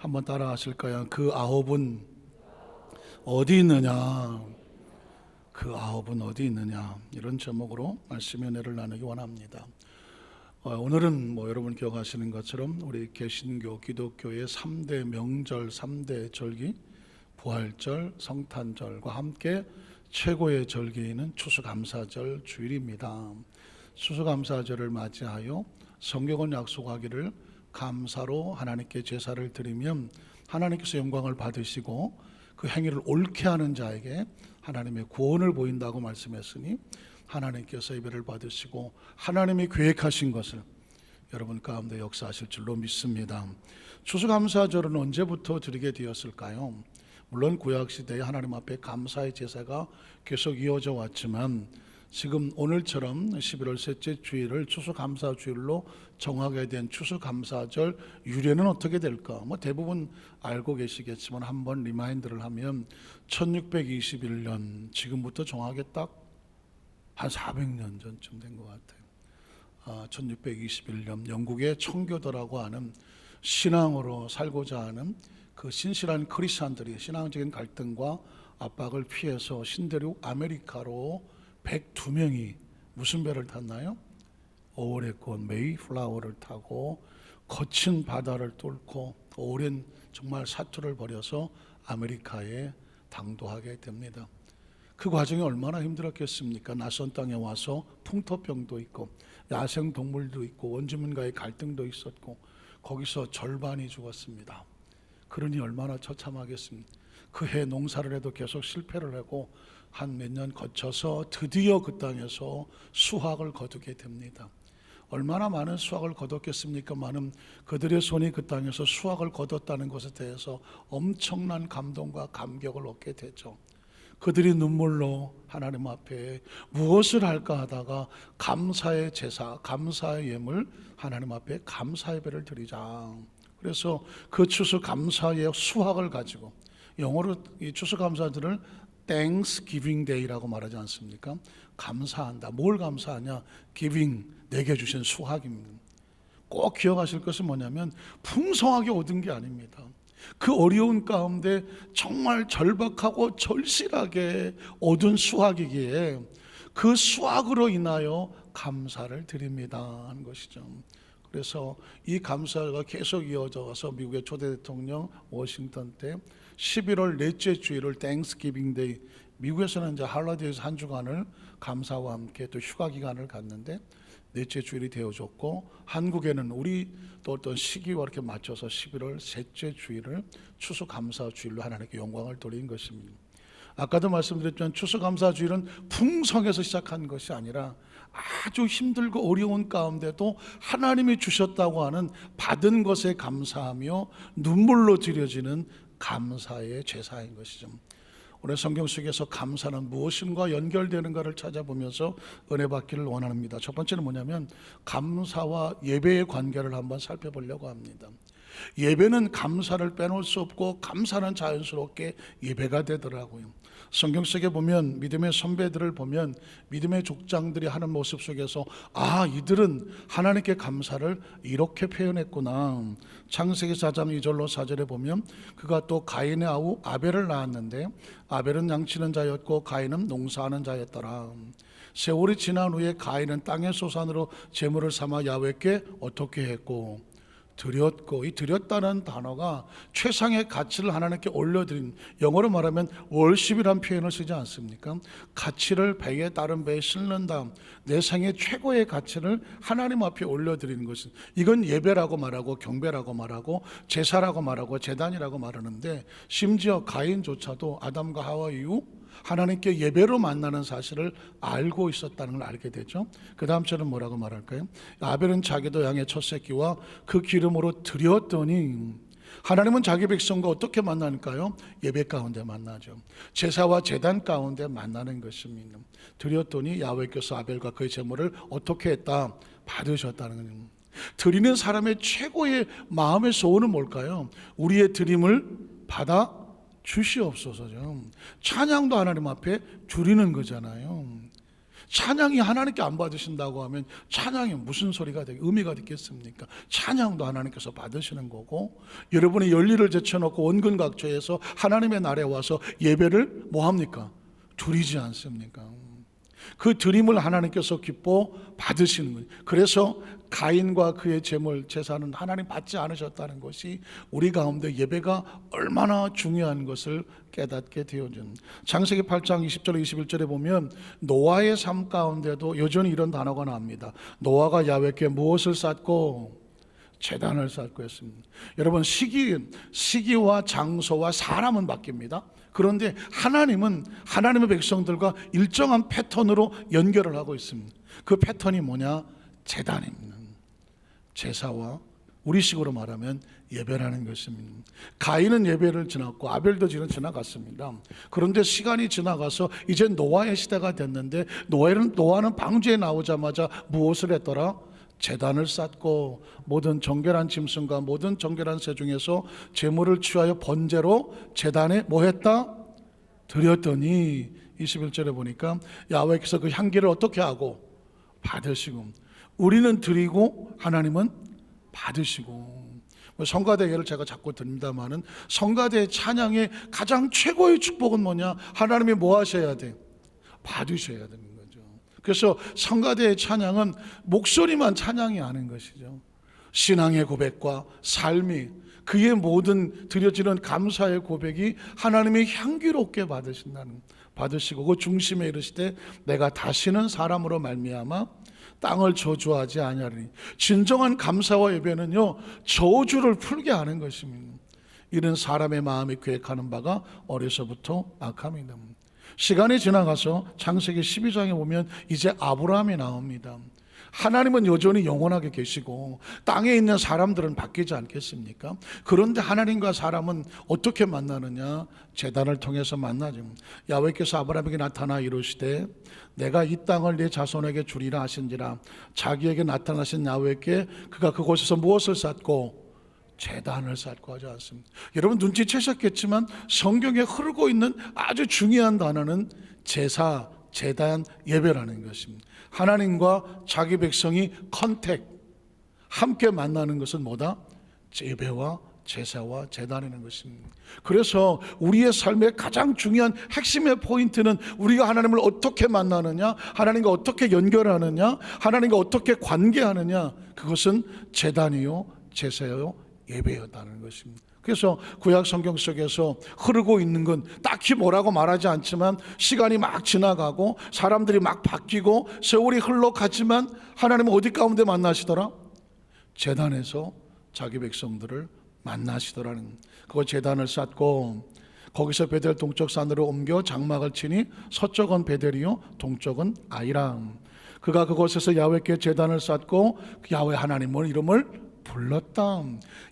한번 따라 하실까요? 그 아홉은 어디 있느냐? 그 아홉은 어디 있느냐? 이런 제목으로 말씀의 은혜를 나누기 원합니다. 오늘은 여러분 기억하시는 것처럼 우리 개신교 기독교의 3대 명절, 3대 절기, 부활절, 성탄절과 함께 최고의 절기는 추수감사절 주일입니다. 추수감사절을 맞이하여 성경은 약속하기를 감사로 하나님께 제사를 드리면 하나님께서 영광을 받으시고 그 행위를 옳게 하는 자에게 하나님의 구원을 보인다고 말씀했으니 하나님께서 예배를 받으시고 하나님이 계획하신 것을 여러분 가운데 역사하실 줄로 믿습니다. 추수감사절은 언제부터 드리게 되었을까요? 물론 구약시대에 하나님 앞에 감사의 제사가 계속 이어져 왔지만 지금 오늘처럼 11월 셋째 주일을 추수감사주일로 정하게 된 추수감사절 유래는 어떻게 될까? 대부분 알고 계시겠지만 한번 리마인드를 하면 1621년 지금부터 정확하게 딱 한 400년 전쯤 된 것 같아요. 1621년 영국의 청교도라고 하는 신앙으로 살고자 하는 그 신실한 크리스찬들이 신앙적인 갈등과 압박을 피해서 신대륙 아메리카로 102명이 무슨 배를 탔나요? 오레곤 메이플라워를 타고 거친 바다를 뚫고 오랜 정말 사투를 벌여서 아메리카에 당도하게 됩니다. 그 과정이 얼마나 힘들었겠습니까? 낯선 땅에 와서 풍토병도 있고 야생동물도 있고 원주민과의 갈등도 있었고 거기서 절반이 죽었습니다. 그러니 얼마나 처참하겠습니까? 그 해 농사를 해도 계속 실패를 하고 한 몇 년 거쳐서 드디어 그 땅에서 수확을 거두게 됩니다. 얼마나 많은 수확을 거뒀겠습니까? 많은 그들의 손이 그 땅에서 수확을 거뒀다는 것에 대해서 엄청난 감동과 감격을 얻게 되죠. 그들이 눈물로 하나님 앞에 무엇을 할까 하다가 감사의 제사, 감사의 예물, 하나님 앞에 감사 예배를 드리자. 그래서 그 추수감사의 수확을 가지고 영어로 이 추수감사들을 Thanksgiving Day라고 말하지 않습니까? 감사한다. 뭘 감사하냐? Giving, 내게 주신 수확입니다. 꼭 기억하실 것은 뭐냐면 풍성하게 얻은 게 아닙니다. 그 어려운 가운데 정말 절박하고 절실하게 얻은 수확이기에 그 수확으로 인하여 감사를 드립니다 하는 것이죠. 그래서 이 감사가 계속 이어져 와서 미국의 초대 대통령 워싱턴 때 11월 넷째 주일을 땡스기빙 데이, 미국에서는 이제 할러데이에서 한 주간을 감사와 함께 또 휴가 기간을 갖는데 넷째 주일이 되어졌고, 한국에는 우리 또 어떤 시기와 이렇게 맞춰서 11월 셋째 주일을 추수감사 주일로 하나님께 영광을 돌린 것입니다. 아까도 말씀드렸지만 추수감사 주일은 풍성해서 시작한 것이 아니라 아주 힘들고 어려운 가운데도 하나님이 주셨다고 하는 받은 것에 감사하며 눈물로 드려지는 감사의 제사인 것이죠. 오늘 성경 속에서 감사는 무엇인가 연결되는가를 찾아보면서 은혜 받기를 원합니다. 첫 번째는 뭐냐면 감사와 예배의 관계를 한번 살펴보려고 합니다. 예배는 감사를 빼놓을 수 없고 감사는 자연스럽게 예배가 되더라고요. 성경 속에 보면 믿음의 선배들을 보면 믿음의 족장들이 하는 모습 속에서 이들은 하나님께 감사를 이렇게 표현했구나. 창세기 4장 2절로 4절에 보면 그가 또 가인의 아우 아벨을 낳았는데 아벨은 양치는 자였고 가인은 농사하는 자였더라. 세월이 지난 후에 가인은 땅의 소산으로 제물을 삼아 야훼께 어떻게 했고 드렸고, 이 드렸다는 단어가 최상의 가치를 하나님께 올려드린, 영어로 말하면 월십이라는 표현을 쓰지 않습니까? 가치를 배에 따른 배에 싣는다. 내 생의 최고의 가치를 하나님 앞에 올려드리는 것은, 이건 예배라고 말하고 경배라고 말하고 제사라고 말하고 제단이라고 말하는데, 심지어 가인조차도 아담과 하와 이후 하나님께 예배로 만나는 사실을 알고 있었다는 걸 알게 되죠. 그 다음 절은 뭐라고 말할까요? 아벨은 자기도 양의 첫 새끼와 그 기름으로 드렸더니, 하나님은 자기 백성과 어떻게 만나니까요? 예배 가운데 만나죠. 제사와 제단 가운데 만나는 것입니다. 드렸더니 야훼께서 아벨과 그의 제물을 어떻게 했다? 받으셨다는 거예요. 드리는 사람의 최고의 마음의 소원은 뭘까요? 우리의 드림을 받아 주시옵소서죠. 찬양도 하나님 앞에 드리는 거잖아요. 찬양이 하나님께 안 받으신다고 하면 찬양이 무슨 소리가 되게 의미가 있겠습니까? 찬양도 하나님께서 받으시는 거고, 여러분이 열리를 제쳐놓고 원근각처에서 하나님의 날에 와서 예배를 뭐합니까? 드리지 않습니까? 그 드림을 하나님께서 기뻐 받으시는 거예요. 그래서 가인과 그의 제물 제사는 하나님 받지 않으셨다는 것이 우리 가운데 예배가 얼마나 중요한 것을 깨닫게 되어진. 창세기 8장 20절 21절에 보면 노아의 삶 가운데도 여전히 이런 단어가 나옵니다. 노아가 야훼께 무엇을 쌓고? 제단을 쌓고 했습니다. 여러분, 시기와 장소와 사람은 바뀝니다. 그런데 하나님은 하나님의 백성들과 일정한 패턴으로 연결을 하고 있습니다. 그 패턴이 뭐냐? 제단입니다. 제사와 우리식으로 말하면 예배라는 것입니다. 가인은 예배를 지났고 아벨도 지나갔습니다. 그런데 시간이 지나가서 이제 노아의 시대가 됐는데 노아는 방주에 나오자마자 무엇을 했더라? 제단을 쌓고 모든 정결한 짐승과 모든 정결한 새 중에서 제물을 취하여 번제로 제단에 뭐 했다? 드렸더니 21절에 보니까 야훼께서 그 향기를 어떻게 하고? 받으시고, 우리는 드리고 하나님은 받으시고. 성가대 예를 제가 자꾸 듭니다마는 성가대의 찬양의 가장 최고의 축복은 뭐냐? 하나님이 뭐 하셔야 돼? 받으셔야 되는 거죠. 그래서 성가대의 찬양은 목소리만 찬양이 아닌 것이죠. 신앙의 고백과 삶이, 그의 모든 드려지는 감사의 고백이 하나님이 향기롭게 받으시고 그 중심에 이르시되 내가 다시는 사람으로 말미암아 땅을 저주하지 아니하리니. 진정한 감사와 예배는요, 저주를 풀게 하는 것입니다. 이런 사람의 마음이 계획하는 바가 어려서부터 악함이다. 시간이 지나가서 창세기 12장에 보면 이제 아브라함이 나옵니다. 하나님은 여전히 영원하게 계시고 땅에 있는 사람들은 바뀌지 않겠습니까? 그런데 하나님과 사람은 어떻게 만나느냐? 제단을 통해서 만나죠. 야훼께서 아브라함에게 나타나 이르시되 내가 이 땅을 네 자손에게 주리라 하신지라. 자기에게 나타나신 야훼께 그가 그곳에서 무엇을 쌓고? 제단을 쌓고 하지 않습니다. 여러분 눈치채셨겠지만 성경에 흐르고 있는 아주 중요한 단어는 제사, 제단, 예배라는 것입니다. 하나님과 자기 백성이 함께 만나는 것은 뭐다? 예배와 제사와 제단이라는 것입니다. 그래서 우리의 삶의 가장 중요한 핵심의 포인트는 우리가 하나님을 어떻게 만나느냐, 하나님과 어떻게 연결하느냐, 하나님과 어떻게 관계하느냐, 그것은 제단이요, 제사요, 예배였다는 것입니다. 그래서 구약 성경 속에서 흐르고 있는 건 딱히 뭐라고 말하지 않지만 시간이 막 지나가고 사람들이 막 바뀌고 세월이 흘러가지만 하나님은 어디 가운데 만나시더라? 제단에서 자기 백성들을 만나시더라는. 그거 제단을 쌓고 거기서 베델 동쪽 산으로 옮겨 장막을 치니 서쪽은 베델이요 동쪽은 아이람. 그가 그곳에서 야훼께 제단을 쌓고 야훼 하나님의 이름을 불렀다.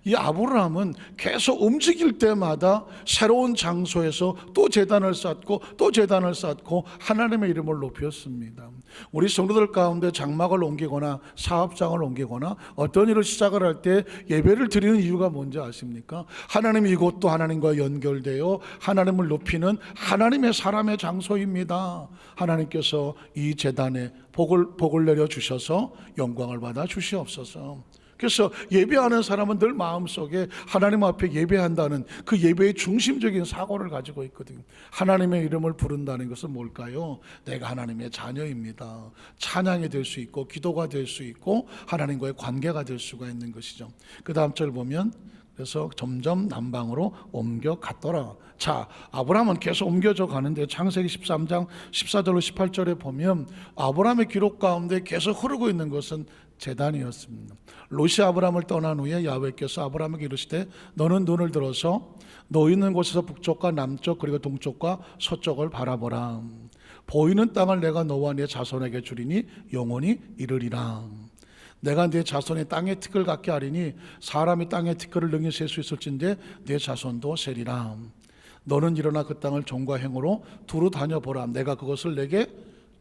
이 아브라함은 계속 움직일 때마다 새로운 장소에서 또 제단을 쌓고 또 제단을 쌓고 하나님의 이름을 높였습니다. 우리 성도들 가운데 장막을 옮기거나 사업장을 옮기거나 어떤 일을 시작을 할 때 예배를 드리는 이유가 뭔지 아십니까? 하나님이 이곳도 하나님과 연결되어 하나님을 높이는 하나님의 사람의 장소입니다. 하나님께서 이 제단에 복을 내려 주셔서 영광을 받아 주시옵소서. 그래서 예배하는 사람은 늘 마음속에 하나님 앞에 예배한다는 그 예배의 중심적인 사고를 가지고 있거든요. 하나님의 이름을 부른다는 것은 뭘까요? 내가 하나님의 자녀입니다. 찬양이 될 수 있고 기도가 될 수 있고 하나님과의 관계가 될 수가 있는 것이죠. 그 다음 절 보면 그래서 점점 남방으로 옮겨갔더라. 자, 아브라함은 계속 옮겨져 가는데 창세기 13장 14절로 18절에 보면 아브라함의 기록 가운데 계속 흐르고 있는 것은 제단이었습니다. 롯이 아브라함을 떠난 후에 야훼께서 아브라함에게 이르시되 너는 눈을 들어서 너 있는 곳에서 북쪽과 남쪽 그리고 동쪽과 서쪽을 바라보라. 보이는 땅을 내가 너와 네 자손에게 주리니 영원히 이르리라. 내가 네 자손이 땅의 티끌 같게 하리니 사람이 땅의 티끌을 능히 셀 수 있을진데 네 자손도 세리라. 너는 일어나 그 땅을 종과 행으로 두루 다녀보라. 내가 그것을 내게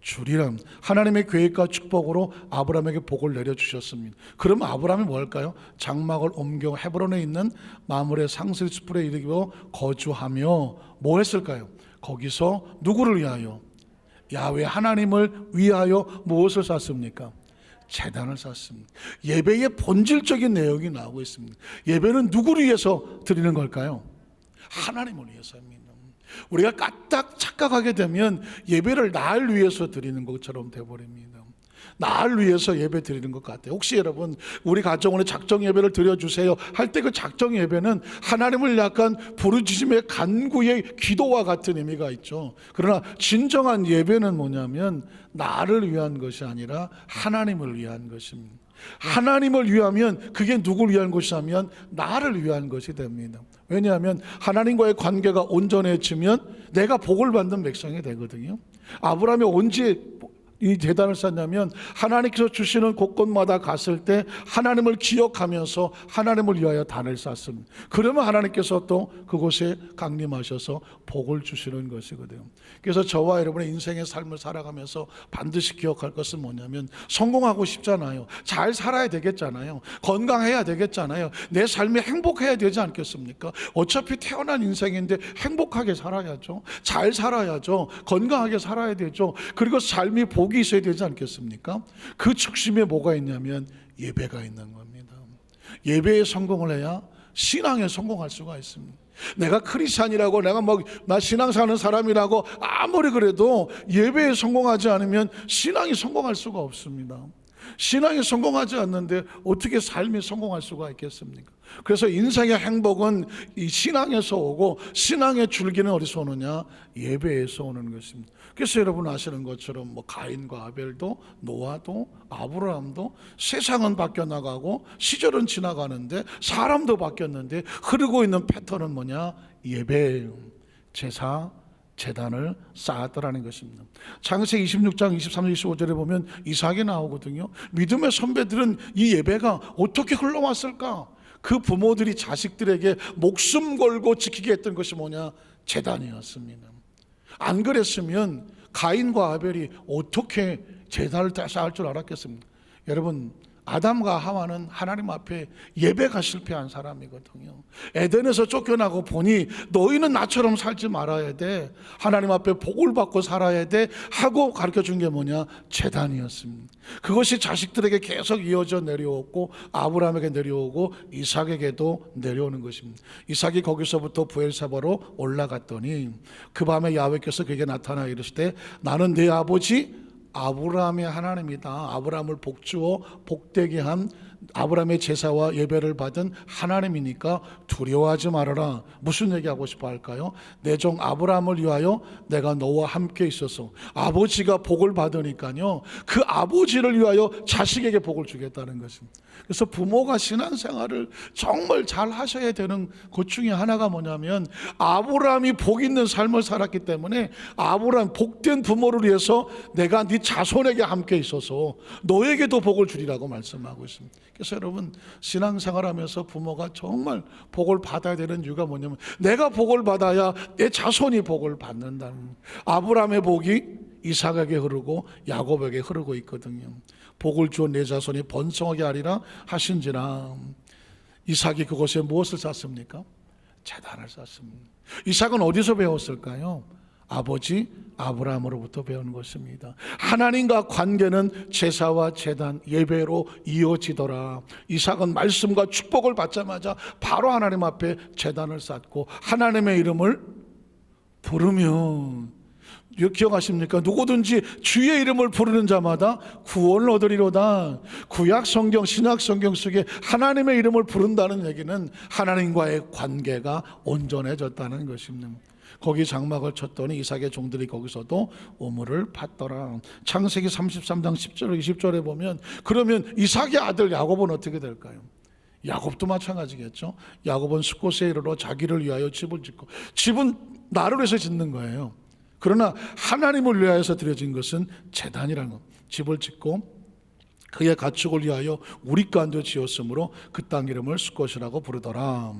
주리라. 하나님의 계획과 축복으로 아브라함에게 복을 내려주셨습니다. 그럼 아브라함이 뭐 할까요? 장막을 옮겨 헤브론에 있는 마므레 상슬숲에 이르기로 거주하며 뭐 했을까요? 거기서 누구를 위하여? 야훼 하나님을 위하여 무엇을 쌓습니까? 제단을 쌓습니다. 예배의 본질적인 내용이 나오고 있습니다. 예배는 누구를 위해서 드리는 걸까요? 하나님을 위해서입니다. 우리가 까딱 착각하게 되면 예배를 날 위해서 드리는 것처럼 되어버립니다. 날 위해서 예배 드리는 것 같아요. 혹시 여러분 우리 가정원에 작정 예배를 드려주세요 할 때 그 작정 예배는 하나님을 약간 부르짖음의 간구의 기도와 같은 의미가 있죠. 그러나 진정한 예배는 뭐냐면 나를 위한 것이 아니라 하나님을 위한 것입니다. 하나님을 위하면 그게 누구를 위한 것이냐면 나를 위한 것이 됩니다. 왜냐하면 하나님과의 관계가 온전해지면 내가 복을 받는 백성이 되거든요. 아브라함이 언제 이 제단을 쌓냐면 하나님께서 주시는 곳곳마다 갔을 때 하나님을 기억하면서 하나님을 위하여 단을 쌓습니다. 그러면 하나님께서 또 그곳에 강림하셔서 복을 주시는 것이거든요. 그래서 저와 여러분의 인생의 삶을 살아가면서 반드시 기억할 것은 뭐냐면 성공하고 싶잖아요. 잘 살아야 되겠잖아요. 건강해야 되겠잖아요. 내 삶이 행복해야 되지 않겠습니까? 어차피 태어난 인생인데 행복하게 살아야죠. 잘 살아야죠. 건강하게 살아야 되죠. 그리고 삶이 복이 있어야 되지 않겠습니까? 그 중심에 뭐가 있냐면 예배가 있는 겁니다. 예배에 성공을 해야 신앙에 성공할 수가 있습니다. 내가 크리스찬이라고 나 신앙 사는 사람이라고 아무리 그래도 예배에 성공하지 않으면 신앙이 성공할 수가 없습니다. 신앙이 성공하지 않는데 어떻게 삶이 성공할 수가 있겠습니까? 그래서 인생의 행복은 이 신앙에서 오고 신앙의 줄기는 어디서 오느냐? 예배에서 오는 것입니다. 그래서 여러분 아시는 것처럼 가인과 아벨도 노아도 아브라함도 세상은 바뀌어 나가고 시절은 지나가는데 사람도 바뀌었는데 흐르고 있는 패턴은 뭐냐? 예배예요. 제사 제단을 쌓았더라는 것입니다. 창세기 26장 23절 25절에 보면 이삭이 나오거든요. 믿음의 선배들은 이 예배가 어떻게 흘러왔을까? 그 부모들이 자식들에게 목숨 걸고 지키게 했던 것이 뭐냐? 제단이었습니다. 안 그랬으면 가인과 아벨이 어떻게 제단을 쌓을 줄 알았겠습니까? 여러분, 아담과 하와는 하나님 앞에 예배가 실패한 사람이거든요. 에덴에서 쫓겨나고 보니 너희는 나처럼 살지 말아야 돼. 하나님 앞에 복을 받고 살아야 돼 하고 가르쳐준 게 뭐냐? 제단이었습니다. 그것이 자식들에게 계속 이어져 내려오고 아브라함에게 내려오고 이삭에게도 내려오는 것입니다. 이삭이 거기서부터 부엘세바로 올라갔더니 그 밤에 야훼께서 그에게 나타나 이르시되 나는 네 아버지 아브라함의 하나님이다. 아브라함을 복주어 복되게 한 아브라함의 제사와 예배를 받은 하나님이니까 두려워하지 말아라. 무슨 얘기하고 싶어 할까요? 내 종 아브라함을 위하여 내가 너와 함께 있어서 아버지가 복을 받으니까요 그 아버지를 위하여 자식에게 복을 주겠다는 것입니다. 그래서 부모가 신앙생활을 정말 잘 하셔야 되는 것 중에 하나가 뭐냐면 아브라함이 복 있는 삶을 살았기 때문에 아브라함 복된 부모를 위해서 내가 네 자손에게 함께 있어서 너에게도 복을 주리라고 말씀하고 있습니다. 그래서 여러분 신앙생활하면서 부모가 정말 복을 받아야 되는 이유가 뭐냐면 내가 복을 받아야 내 자손이 복을 받는다는, 아브라함의 복이 이삭에게 흐르고 야곱에게 흐르고 있거든요. 복을 주어 내 자손이 번성하게 하리라 하신지라. 이삭이 그곳에 무엇을 쌓습니까? 제단을 쌓습니다. 이삭은 어디서 배웠을까요? 아버지 아브라함으로부터 배운 것입니다. 하나님과 관계는 제사와 제단, 예배로 이어지더라. 이삭은 말씀과 축복을 받자마자 바로 하나님 앞에 제단을 쌓고 하나님의 이름을 부르면, 기억하십니까? 누구든지 주의 이름을 부르는 자마다 구원을 얻으리로다. 구약 성경, 신약 성경 속에 하나님의 이름을 부른다는 얘기는 하나님과의 관계가 온전해졌다는 것입니다. 거기 장막을 쳤더니 이삭의 종들이 거기서도 우물을 팠더라. 창세기 33장 10절 20절에 보면 그러면 이삭의 아들 야곱은 어떻게 될까요? 야곱도 마찬가지겠죠. 야곱은 숫곳에 이르러 자기를 위하여 집을 짓고, 집은 나를 위해서 짓는 거예요. 그러나 하나님을 위하여서 드려진 것은 제단이라는 것. 집을 짓고 그의 가축을 위하여 우리 간도 지었으므로 그 땅 이름을 숫곳이라고 부르더라.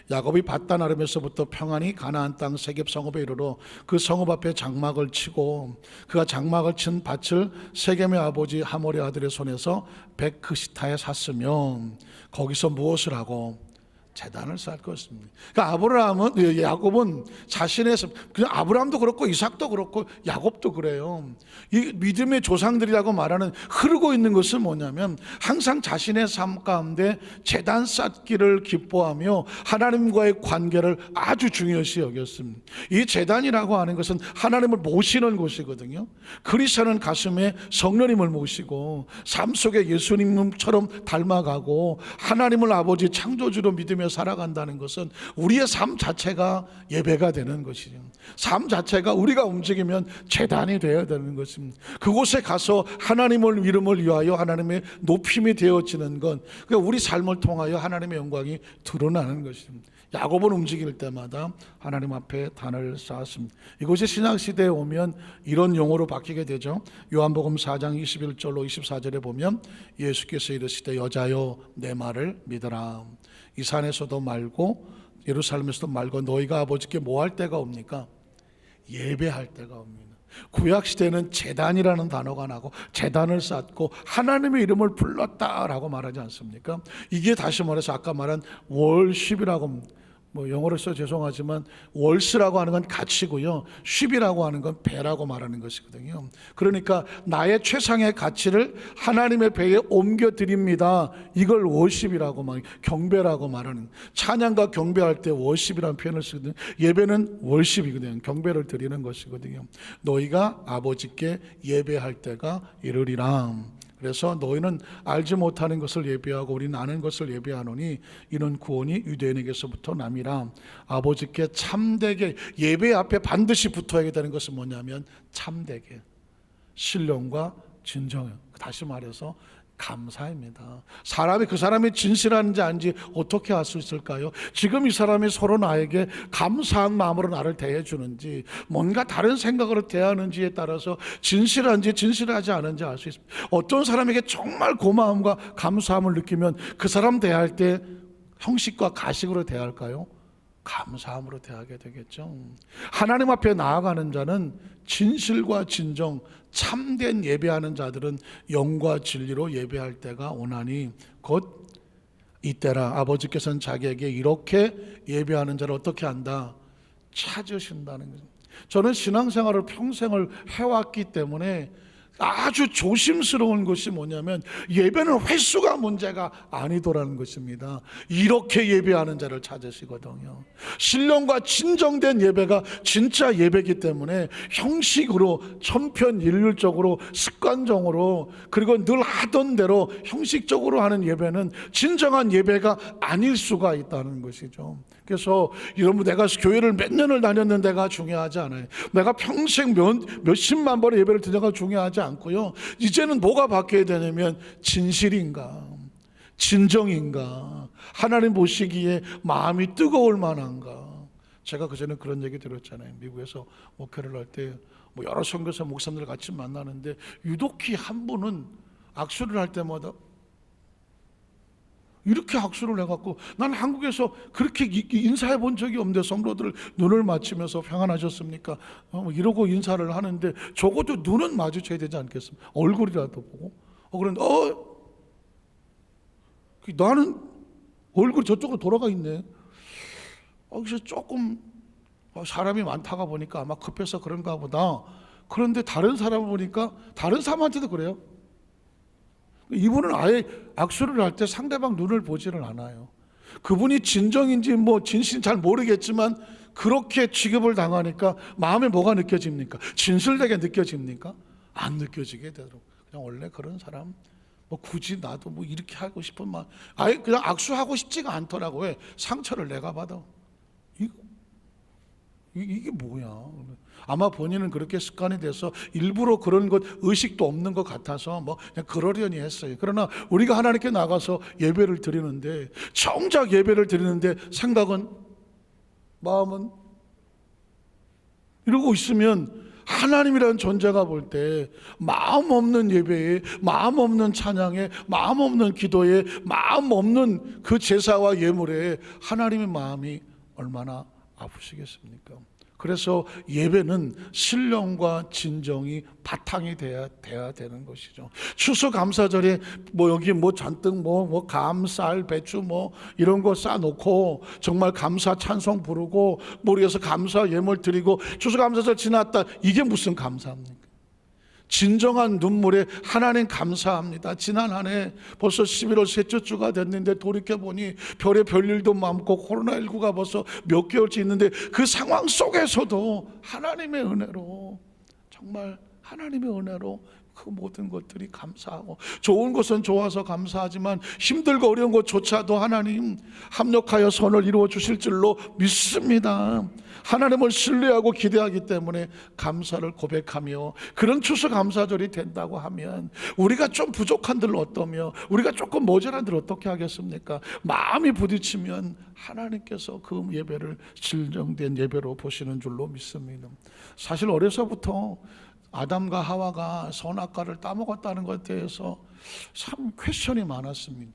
야곱이 밧단 아름에서부터 평안히 가나안 땅 세겝 성읍에 이르러 그 성읍 앞에 장막을 치고 그가 장막을 친 밭을 세겜의 아버지 하몰의 아들의 손에서 백크시타에 샀으며 거기서 무엇을 하고 제단을 쌓을 것입니다. 그러니까 야곱은 자신의, 그냥 아브라함도 그렇고 이삭도 그렇고 야곱도 그래요. 이 믿음의 조상들이라고 말하는 흐르고 있는 것은 뭐냐면 항상 자신의 삶 가운데 제단 쌓기를 기뻐하며 하나님과의 관계를 아주 중요시 여겼습니다. 이 제단이라고 하는 것은 하나님을 모시는 곳이거든요. 그리스도는 가슴에 성령님을 모시고 삶 속에 예수님처럼 닮아가고 하나님을 아버지 창조주로 믿으며 살아간다는 것은 우리의 삶 자체가 예배가 되는 것이죠. 삶 자체가 우리가 움직이면 제단이 되어야 되는 것입니다. 그곳에 가서 하나님의 이름을 위하여 하나님의 높임이 되어지는 건 그러니까 우리 삶을 통하여 하나님의 영광이 드러나는 것입니다. 야곱은 움직일 때마다 하나님 앞에 단을 쌓았습니다. 이것이 신약시대에 오면 이런 용어로 바뀌게 되죠. 요한복음 4장 21절로 24절에 보면 예수께서 이르시되 여자여 내 말을 믿으라. 이 산에서도 말고 예루살렘에서도 말고 너희가 아버지께 뭐 할 때가 옵니까? 예배할 때가 옵니다. 구약시대는 제단이라는 단어가 나고 제단을 쌓고 하나님의 이름을 불렀다라고 말하지 않습니까? 이게 다시 말해서 아까 말한 월십이라고, 영어로 써 죄송하지만 월스라고 하는 건 가치고요, 쉽이라고 하는 건 배라고 말하는 것이거든요. 그러니까 나의 최상의 가치를 하나님의 배에 옮겨드립니다. 이걸 월십이라고 경배라고 말하는, 찬양과 경배할 때 월십이라는 표현을 쓰거든요. 예배는 월십이거든요. 경배를 드리는 것이거든요. 너희가 아버지께 예배할 때가 이르리라. 그래서 너희는 알지 못하는 것을 예배하고 우리는 아는 것을 예배하노니 이는 구원이 유대인에게서부터 남이라. 아버지께 참되게, 예배 앞에 반드시 붙어야 되는 것은 뭐냐면 참되게, 신령과 진정이에요. 다시 말해서 감사입니다. 그 사람이 진실한지 아닌지 어떻게 알 수 있을까요? 지금 이 사람이 서로 나에게 감사한 마음으로 나를 대해주는지, 뭔가 다른 생각으로 대하는지에 따라서 진실한지 진실하지 않은지 알 수 있습니다. 어떤 사람에게 정말 고마움과 감사함을 느끼면 그 사람 대할 때 형식과 가식으로 대할까요? 감사함으로 대하게 되겠죠. 하나님 앞에 나아가는 자는 진실과 진정, 참된 예배하는 자들은 영과 진리로 예배할 때가 오나니 곧 이때라. 아버지께서는 자기에게 이렇게 예배하는 자를 어떻게 한다? 찾으신다는 거죠. 저는 신앙생활을 평생을 해왔기 때문에 아주 조심스러운 것이 뭐냐면 예배는 횟수가 문제가 아니더라는 것입니다. 이렇게 예배하는 자를 찾으시거든요. 신령과 진정된 예배가 진짜 예배이기 때문에 형식으로 천편일률적으로 습관적으로 그리고 늘 하던 대로 형식적으로 하는 예배는 진정한 예배가 아닐 수가 있다는 것이죠. 그래서 여러분, 내가 교회를 몇 년을 다녔는데가 중요하지 않아요. 내가 평생 몇십만 번의 예배를 드려가 중요하지 않고요. 이제는 뭐가 바뀌어야 되냐면 진실인가, 진정인가, 하나님 보시기에 마음이 뜨거울 만한가. 제가 그전에 그런 얘기 들었잖아요. 미국에서 목회를 할 때 여러 선교사 목사님들 같이 만나는데 유독히 한 분은 악수를 할 때마다 이렇게 악수를 해갖고, 난 한국에서 그렇게 인사해 본 적이 없는데 성도들 눈을 맞추면서 평안하셨습니까? 이러고 인사를 하는데 적어도 눈은 마주쳐야 되지 않겠습니까? 얼굴이라도 보고. 그런데 나는 얼굴이 저쪽으로 돌아가 있네. 그래서 조금 사람이 많다가 보니까 아마 급해서 그런가 보다. 그런데 다른 사람을 보니까 다른 사람한테도 그래요. 이분은 아예 악수를 할 때 상대방 눈을 보지를 않아요. 그분이 진정인지 진실인지 잘 모르겠지만 그렇게 취급을 당하니까 마음에 뭐가 느껴집니까? 진실되게 느껴집니까? 안 느껴지게 되도록. 그냥 원래 그런 사람 굳이 나도 이렇게 하고 싶은 마음, 아예 그냥 악수하고 싶지가 않더라고. 왜? 상처를 내가 받아. 이게 뭐야? 아마 본인은 그렇게 습관이 돼서 일부러 그런 것 의식도 없는 것 같아서 그냥 그러려니 했어요. 그러나 우리가 하나님께 나가서 예배를 드리는데, 정작 예배를 드리는데 생각은, 마음은 이러고 있으면 하나님이라는 존재가 볼 때 마음 없는 예배에, 마음 없는 찬양에, 마음 없는 기도에, 마음 없는 그 제사와 예물에 하나님의 마음이 얼마나 아프시겠습니까? 그래서 예배는 신령과 진정이 바탕이 돼야 되는 것이죠. 추수감사절에 여기 잔뜩 감, 쌀, 배추 이런 거 싸놓고 정말 감사 찬송 부르고 머리에서 감사 예물 드리고 추수감사절 지났다, 이게 무슨 감사합니까? 진정한 눈물에 하나님 감사합니다. 지난 한 해 벌써 11월 셋째 주가 됐는데 돌이켜보니 별의 별일도 많고 코로나19가 벌써 몇 개월째 있는데 그 상황 속에서도 하나님의 은혜로, 정말 하나님의 은혜로 그 모든 것들이 감사하고, 좋은 것은 좋아서 감사하지만 힘들고 어려운 것조차도 하나님 합력하여 선을 이루어 주실 줄로 믿습니다. 하나님을 신뢰하고 기대하기 때문에 감사를 고백하며, 그런 추수감사절이 된다고 하면 우리가 좀 부족한들 어떠며 우리가 조금 모자란들 어떻게 하겠습니까? 마음이 부딪히면 하나님께서 그 예배를 진정된 예배로 보시는 줄로 믿습니다. 사실 어려서부터 아담과 하와가 선악과를 따먹었다는 것에 대해서 참 퀘스천이 많았습니다.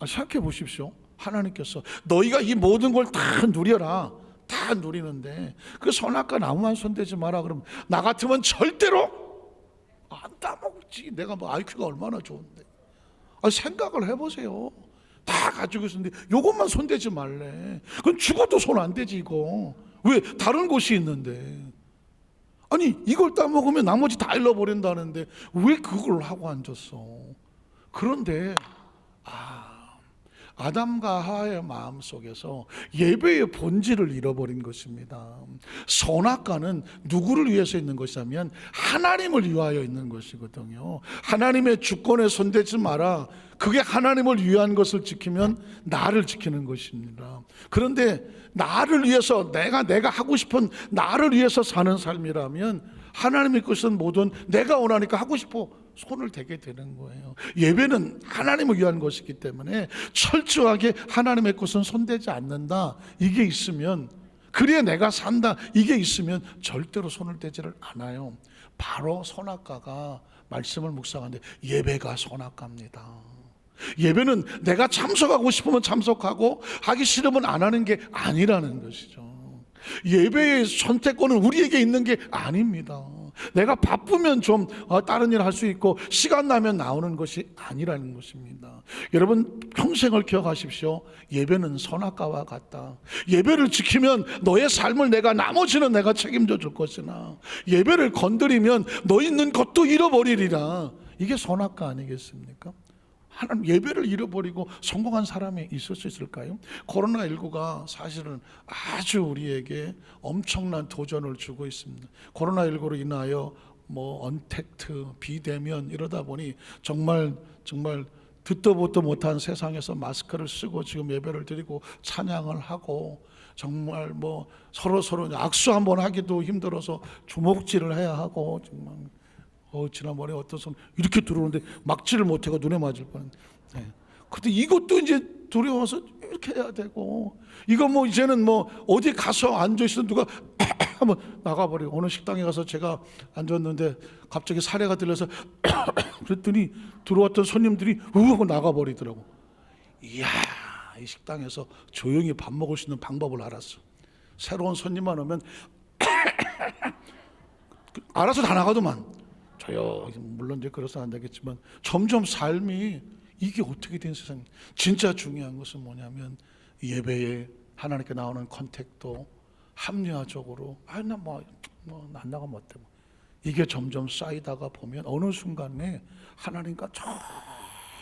생각해 보십시오. 하나님께서 너희가 이 모든 걸 다 누려라, 다 누리는데 그 선악과 나무만 손대지 마라 그러면 나 같으면 절대로 안 따먹지. 내가 IQ가 얼마나 좋은데. 생각을 해보세요. 다 가지고 있었는데 요것만 손대지 말래. 그럼 죽어도 손 안 대지. 이거 왜? 다른 곳이 있는데. 아니 이걸 따먹으면 나머지 다 잃어버린다는데 왜 그걸 하고 앉았어? 그런데 아담과 하와의 마음속에서 예배의 본질을 잃어버린 것입니다. 선악과는 누구를 위해서 있는 것이냐면 하나님을 위하여 있는 것이거든요. 하나님의 주권에 손대지 마라. 그게 하나님을 위한 것을 지키면 나를 지키는 것입니다. 그런데 나를 위해서 내가 하고 싶은 나를 위해서 사는 삶이라면 하나님의 것은 뭐든 내가 원하니까 하고 싶어 손을 대게 되는 거예요. 예배는 하나님을 위한 것이기 때문에 철저하게 하나님의 것은 손대지 않는다, 이게 있으면, 그래야 내가 산다, 이게 있으면 절대로 손을 대지를 않아요. 바로 선악과가, 말씀을 묵상하는데 예배가 선악과입니다. 예배는 내가 참석하고 싶으면 참석하고 하기 싫으면 안 하는 게 아니라는 것이죠. 예배의 선택권은 우리에게 있는 게 아닙니다. 내가 바쁘면 좀 다른 일 할 수 있고 시간 나면 나오는 것이 아니라는 것입니다. 여러분 평생을 기억하십시오. 예배는 선악과와 같다. 예배를 지키면 너의 삶을 나머지는 내가 책임져 줄 것이나 예배를 건드리면 너 있는 것도 잃어버리리라. 이게 선악과 아니겠습니까? 하나님 예배를 잃어버리고 성공한 사람이 있을 수 있을까요? 코로나19가 사실은 아주 우리에게 엄청난 도전을 주고 있습니다. 코로나19로 인하여 언택트, 비대면 이러다 보니 정말 듣도 보도 못한 세상에서 마스크를 쓰고 지금 예배를 드리고 찬양을 하고, 정말 서로 악수 한번 하기도 힘들어서 주먹질을 해야 하고, 정말 지난번에 어떤 사람 이렇게 들어오는데 막지를 못하고 눈에 맞을 뻔했는데, 근데 이것도 이제 두려워서 이렇게 해야 되고, 이거 이제는 어디 가서 앉아있으면 누가 한번 나가버리고, 어느 식당에 가서 제가 앉았는데 갑자기 사례가 들려서 그랬더니 들어왔던 손님들이 하고 나가버리더라고. 이야, 이 식당에서 조용히 밥 먹을 수 있는 방법을 알았어. 새로운 손님만 오면 알아서 다 나가더만. 물론 이제 그래서 안 되겠지만 점점 삶이 이게 어떻게 된 세상. 진짜 중요한 것은 뭐냐면 예배에 하나님께 나오는 컨택도 합리화적으로 나 안 나가면 어때? 이게 점점 쌓이다가 보면 어느 순간에 하나님과 저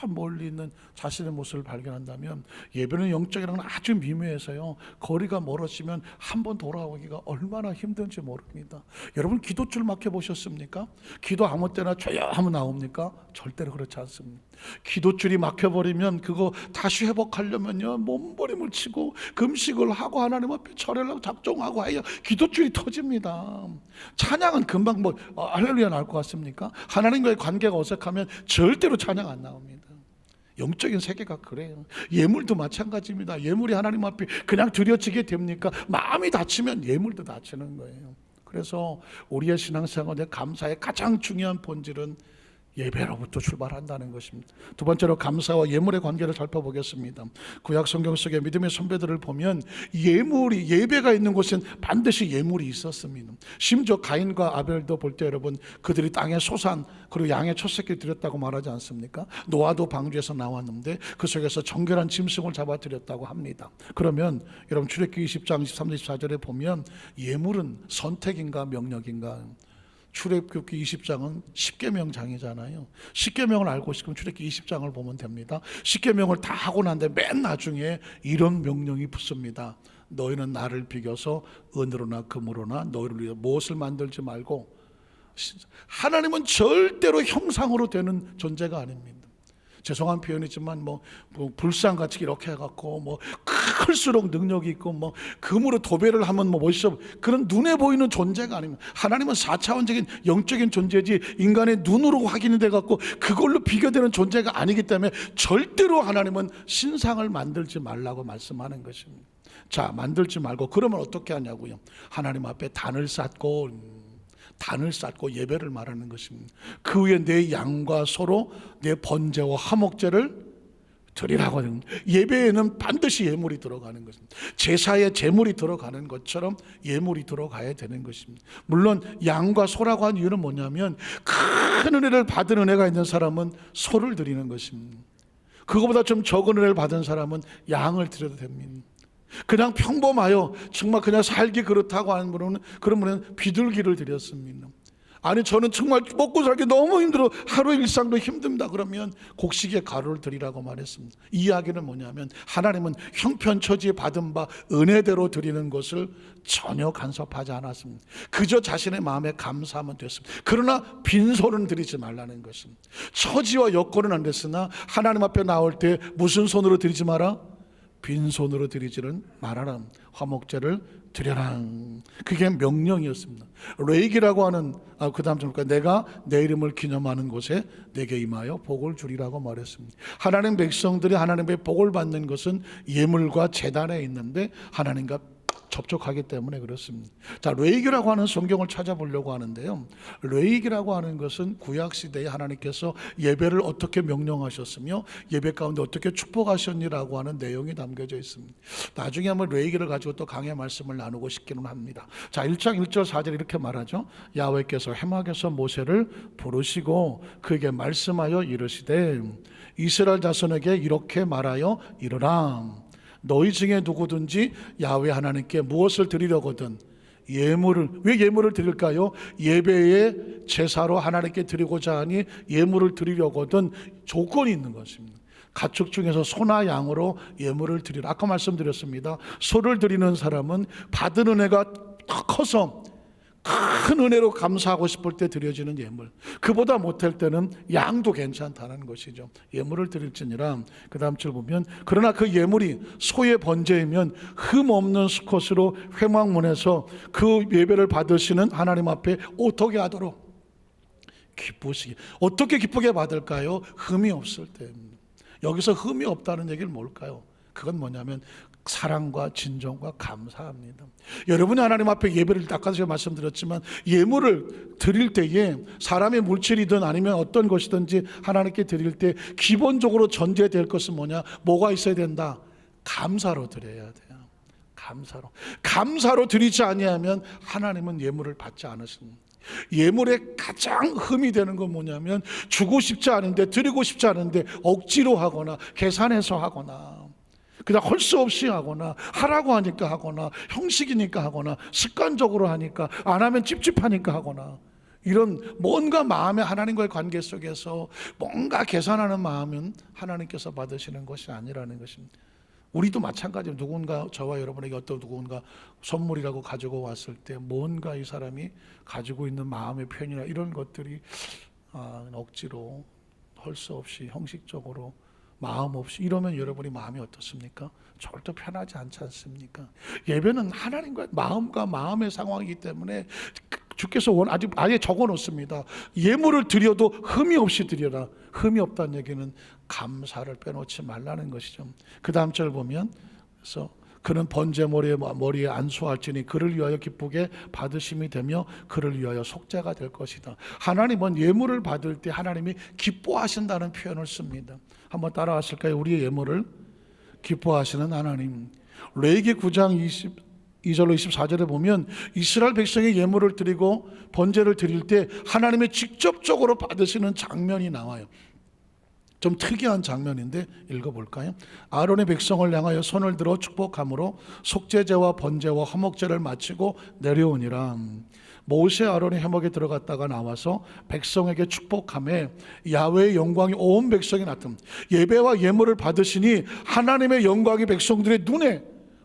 멀리 있는 자신의 모습을 발견한다면, 예배는 영적이랑은 아주 미묘해서요, 거리가 멀어지면 한번 돌아오기가 얼마나 힘든지 모릅니다. 여러분 기도줄 막혀 보셨습니까? 기도 아무 때나 줘야 하면 나옵니까? 절대로 그렇지 않습니다. 기도줄이 막혀버리면 그거 다시 회복하려면요 몸부림을 치고 금식을 하고 하나님 앞에 절을 하고 작정하고 해야 기도줄이 터집니다. 찬양은 금방 할렐루야 나올 것 같습니까? 하나님과의 관계가 어색하면 절대로 찬양 안 나옵니다. 영적인 세계가 그래요. 예물도 마찬가지입니다. 예물이 하나님 앞에 그냥 드려지게 됩니까? 마음이 다치면 예물도 다치는 거예요. 그래서 우리의 신앙생활의 감사의 가장 중요한 본질은 예배로부터 출발한다는 것입니다. 두 번째로 감사와 예물의 관계를 살펴보겠습니다. 구약 성경 속의 믿음의 선배들을 보면 예배가 있는 곳엔 반드시 예물이 있었습니다. 심지어 가인과 아벨도 볼 때 여러분, 그들이 땅의 소산 그리고 양의 첫 새끼를 드렸다고 말하지 않습니까? 노아도 방주에서 나왔는데 그 속에서 정결한 짐승을 잡아 드렸다고 합니다. 그러면 여러분, 출애굽기 20장 23, 24절에 보면 예물은 선택인가 명령인가? 출애굽기 20장은 십계명장이잖아요. 십계명을 알고 싶으면 출애굽기 20장을 보면 됩니다. 십계명을 다 하고 난 뒤에 맨 나중에 이런 명령이 붙습니다. 너희는 나를 비교서 은으로나 금으로나 너희를 위해 무엇을 만들지 말고. 하나님은 절대로 형상으로 되는 존재가 아닙니다. 죄송한 표현이지만 불상같이 이렇게 해갖고 클수록 능력이 있고 금으로 도배를 하면 멋있어, 그런 눈에 보이는 존재가 아닙니다. 하나님은 4차원적인 영적인 존재지 인간의 눈으로 확인이 돼갖고 그걸로 비교되는 존재가 아니기 때문에 절대로 하나님은 신상을 만들지 말라고 말씀하는 것입니다. 자, 만들지 말고 그러면 어떻게 하냐고요? 하나님 앞에 단을 쌓고 예배를 말하는 것입니다. 그 위에 내 양과 소로 내 번제와 화목제를 드리라고 하는, 예배에는 반드시 예물이 들어가는 것입니다. 제사에 제물이 들어가는 것처럼 예물이 들어가야 되는 것입니다. 물론 양과 소라고 한 이유는 뭐냐면 큰 은혜를 받은 은혜가 있는 사람은 소를 드리는 것입니다. 그거보다 좀 적은 은혜를 받은 사람은 양을 드려도 됩니다. 그냥 평범하여 정말 그냥 살기 그렇다고 하는 분은, 그런 분은 비둘기를 드렸습니다. 아니, 저는 정말 먹고 살기 너무 힘들어, 하루 일상도 힘듭니다. 그러면 곡식의 가루를 드리라고 말했습니다. 이 이야기는 뭐냐면 하나님은 형편처지에 받은 바 은혜대로 드리는 것을 전혀 간섭하지 않았습니다. 그저 자신의 마음에 감사하면 됐습니다. 그러나 빈손은 드리지 말라는 것입니다. 처지와 여건은 안 됐으나 하나님 앞에 나올 때 무슨 손으로 드리지 마라? 빈손으로 드리지는 말아라. 화목제를 드려라. 그게 명령이었습니다. 레이기라고 하는, 그 다음 좀 볼까요? 내가 내 이름을 기념하는 곳에 내게 임하여 복을 주리라고 말했습니다. 하나님 백성들이 하나님의 복을 받는 것은 예물과 제단에 있는데 하나님과 접촉하기 때문에 그렇습니다. 자, 레이기라고 하는 성경을 찾아보려고 하는데요, 레이기라고 하는 것은 구약시대에 하나님께서 예배를 어떻게 명령하셨으며 예배 가운데 어떻게 축복하셨니라고 하는 내용이 담겨져 있습니다. 나중에 한번 레이기를 가지고 또 강의 말씀을 나누고 싶기는 합니다. 자, 1장 1절 4절 이렇게 말하죠. 야훼께서 해막에서 모세를 부르시고 그에게 말씀하여 이르시되 이스라엘 자손에게 이렇게 말하여 이르라. 너희 중에 누구든지 야훼 하나님께 무엇을 드리려거든 예물을, 왜 예물을 드릴까요? 예배의 제사로 하나님께 드리고자 하니 예물을 드리려거든 조건이 있는 것입니다. 가축 중에서 소나 양으로 예물을 드리라. 아까 말씀드렸습니다. 소를 드리는 사람은 받은 은혜가 커서 큰 은혜로 감사하고 싶을 때 드려지는 예물, 그보다 못할 때는 양도 괜찮다는 것이죠. 예물을 드릴지니라. 그 다음 줄 보면 그러나 그 예물이 소의 번제이면 흠 없는 수컷으로 회막문에서 그 예배를 받으시는 하나님 앞에 오토게 하도록 기쁘시게. 어떻게 기쁘게 받을까요? 흠이 없을 때입니다. 여기서 흠이 없다는 얘기는 뭘까요? 그건 뭐냐면 사랑과 진정과 감사합니다. 여러분이 하나님 앞에 예배를, 아까 제가 말씀드렸지만 예물을 드릴 때에 사람의 물질이든 아니면 어떤 것이든지 하나님께 드릴 때 기본적으로 전제될 것은 뭐냐? 뭐가 있어야 된다? 감사로 드려야 돼요. 감사로 드리지 아니하면 하나님은 예물을 받지 않으십니다. 예물의 가장 흠이 되는 건 뭐냐면 주고 싶지 않은데, 드리고 싶지 않은데 억지로 하거나 계산해서 하거나 그냥 할 수 없이 하거나 하라고 하니까 하거나 형식이니까 하거나 습관적으로 하니까 안 하면 찝찝하니까 하거나, 이런 뭔가 마음의 하나님과의 관계 속에서 뭔가 계산하는 마음은 하나님께서 받으시는 것이 아니라는 것입니다. 우리도 마찬가지로 누군가 저와 여러분에게 어떤 누군가 선물이라고 가지고 왔을 때 뭔가 이 사람이 가지고 있는 마음의 편이나 이런 것들이 억지로 할 수 없이 형식적으로 마음 없이 이러면 여러분이 마음이 어떻습니까? 절대 편하지 않지 않습니까? 예배는 하나님과 마음의 상황이기 때문에 주께서 아예 적어 놓습니다. 예물을 드려도 흠이 없이 드려라. 흠이 없다는 얘기는 감사를 빼놓지 말라는 것이죠. 그 다음 절 보면, 그래서 그는 번제 머리에 안수할지니 그를 위하여 기쁘게 받으심이 되며 그를 위하여 속죄가 될 것이다. 하나님은 예물을 받을 때 하나님이 기뻐하신다는 표현을 씁니다. 한번 따라하실까요? 우리의 예물을 기뻐하시는 하나님. 레위기 9장 22절로 24절에 보면 이스라엘 백성이 예물을 드리고 번제를 드릴 때 하나님이 직접적으로 받으시는 장면이 나와요. 좀 특이한 장면인데 읽어볼까요? 아론의 백성을 향하여 손을 들어 축복함으로 속죄제와 번제와 화목제를 마치고 내려오니라. 모세 아론이 회막에 들어갔다가 나와서 백성에게 축복하며 야훼의 영광이 온 백성에 나타납니다. 예배와 예물을 받으시니 하나님의 영광이 백성들의 눈에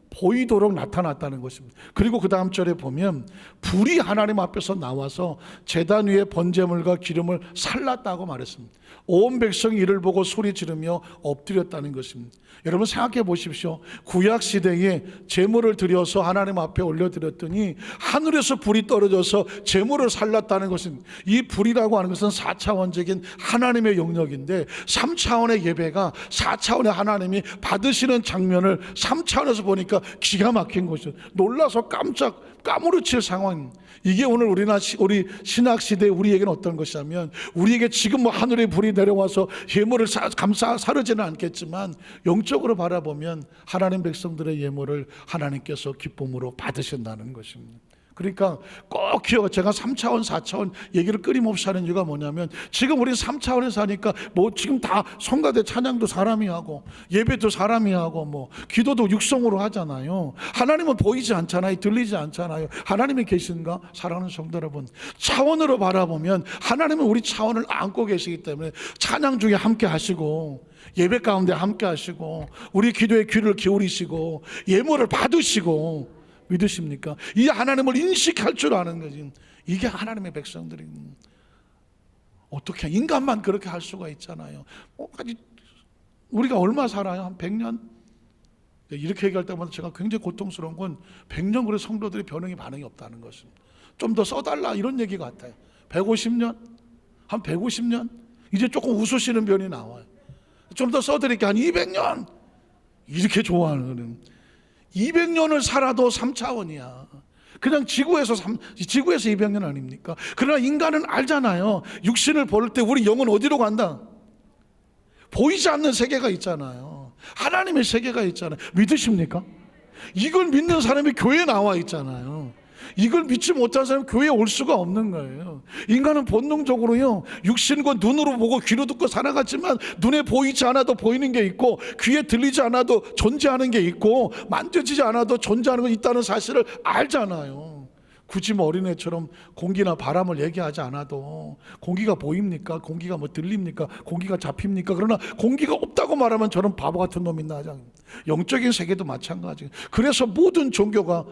보이도록 나타났다는 것입니다. 그리고 그 다음 절에 보면 불이 하나님 앞에서 나와서 제단 위에 번제물과 기름을 살랐다고 말했습니다. 온 백성이 이를 보고 소리 지르며 엎드렸다는 것입니다. 여러분 생각해 보십시오. 구약 시대에 제물을 드려서 하나님 앞에 올려드렸더니 하늘에서 불이 떨어져서 제물을 살랐다는 것입니다. 이 불이라고 하는 것은 4차원적인 하나님의 영역인데 3차원의 예배가 4차원의 하나님이 받으시는 장면을 3차원에서 보니까 기가 막힌 것이죠. 놀라서 깜짝 까무러칠 상황. 이게 오늘 우리 신학 시대 우리에게는 어떤 것이냐면, 우리에게 지금 뭐 하늘의 불이 내려와서 예물을 감사 사르지는 않겠지만 영적으로 바라보면 하나님 백성들의 예물을 하나님께서 기쁨으로 받으신다는 것입니다. 그러니까 꼭 제가 3차원 4차원 얘기를 끊임없이 하는 이유가 뭐냐면, 지금 우리 3차원에서 하니까 뭐 지금 다 성가대 찬양도 사람이 하고 예배도 사람이 하고 뭐 기도도 육성으로 하잖아요. 하나님은 보이지 않잖아요. 들리지 않잖아요. 하나님이 계신가? 사랑하는 성도 여러분, 차원으로 바라보면 하나님은 우리 차원을 안고 계시기 때문에 찬양 중에 함께 하시고 예배 가운데 함께 하시고 우리 기도에 귀를 기울이시고 예물을 받으시고, 믿으십니까? 이 하나님을 인식할 줄 아는 거지. 이게 하나님의 백성들이. 어떻게 인간만 그렇게 할 수가 있잖아요. 우리가 얼마 살아요? 한 100년? 이렇게 얘기할 때마다 제가 굉장히 고통스러운 건 100년 그래 성도들이 반응이 없다는 것입니다. 좀 더 써달라 이런 얘기 같아요. 150년? 한 150년? 이제 조금 웃으시는 변이 나와요. 좀 더 써드릴게. 한 200년? 이렇게 좋아하는 거는 200년을 살아도 3차원이야. 그냥 지구에서 200년 아닙니까? 그러나 인간은 알잖아요. 육신을 볼 때 우리 영은 어디로 간다? 보이지 않는 세계가 있잖아요. 하나님의 세계가 있잖아요. 믿으십니까? 이걸 믿는 사람이 교회에 나와 있잖아요. 이걸 믿지 못한 사람은 교회에 올 수가 없는 거예요. 인간은 본능적으로요, 육신과 눈으로 보고 귀로 듣고 살아갔지만 눈에 보이지 않아도 보이는 게 있고 귀에 들리지 않아도 존재하는 게 있고 만져지지 않아도 존재하는 게 있다는 사실을 알잖아요. 굳이 뭐 어린애처럼 공기나 바람을 얘기하지 않아도 공기가 보입니까? 공기가 뭐 들립니까? 공기가 잡힙니까? 그러나 공기가 없다고 말하면 저는 바보 같은 놈이나 하죠. 영적인 세계도 마찬가지예요. 그래서 모든 종교가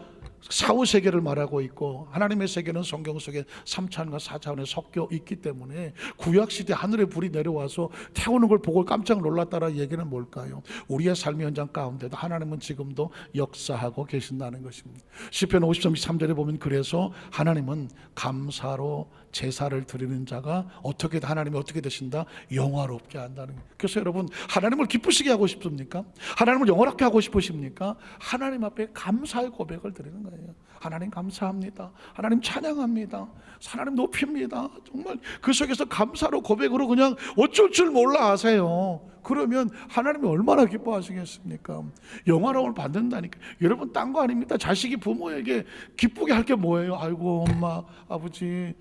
사후세계를 말하고 있고 하나님의 세계는 성경 속에 3차원과 4차원에 섞여 있기 때문에 구약시대 하늘의 불이 내려와서 태우는 걸 보고 깜짝 놀랐다는 얘기는 뭘까요? 우리의 삶의 현장 가운데도 하나님은 지금도 역사하고 계신다는 것입니다. 시편 50편 3절에 보면 그래서 하나님은 감사로 제사를 드리는 자가 하나님이 어떻게 되신다? 영화롭게 한다는 거예요. 그래서 여러분, 하나님을 기쁘시게 하고 싶습니까? 하나님을 영화롭게 하고 싶으십니까? 하나님 앞에 감사의 고백을 드리는 거예요. 하나님 감사합니다. 하나님 찬양합니다. 하나님 높입니다. 정말 그 속에서 감사로 고백으로 그냥 어쩔 줄 몰라 하세요. 그러면 하나님이 얼마나 기뻐하시겠습니까? 영화로움을 받는다니까. 여러분, 딴 거 아닙니다. 자식이 부모에게 기쁘게 할 게 뭐예요? 아이고 엄마 아버지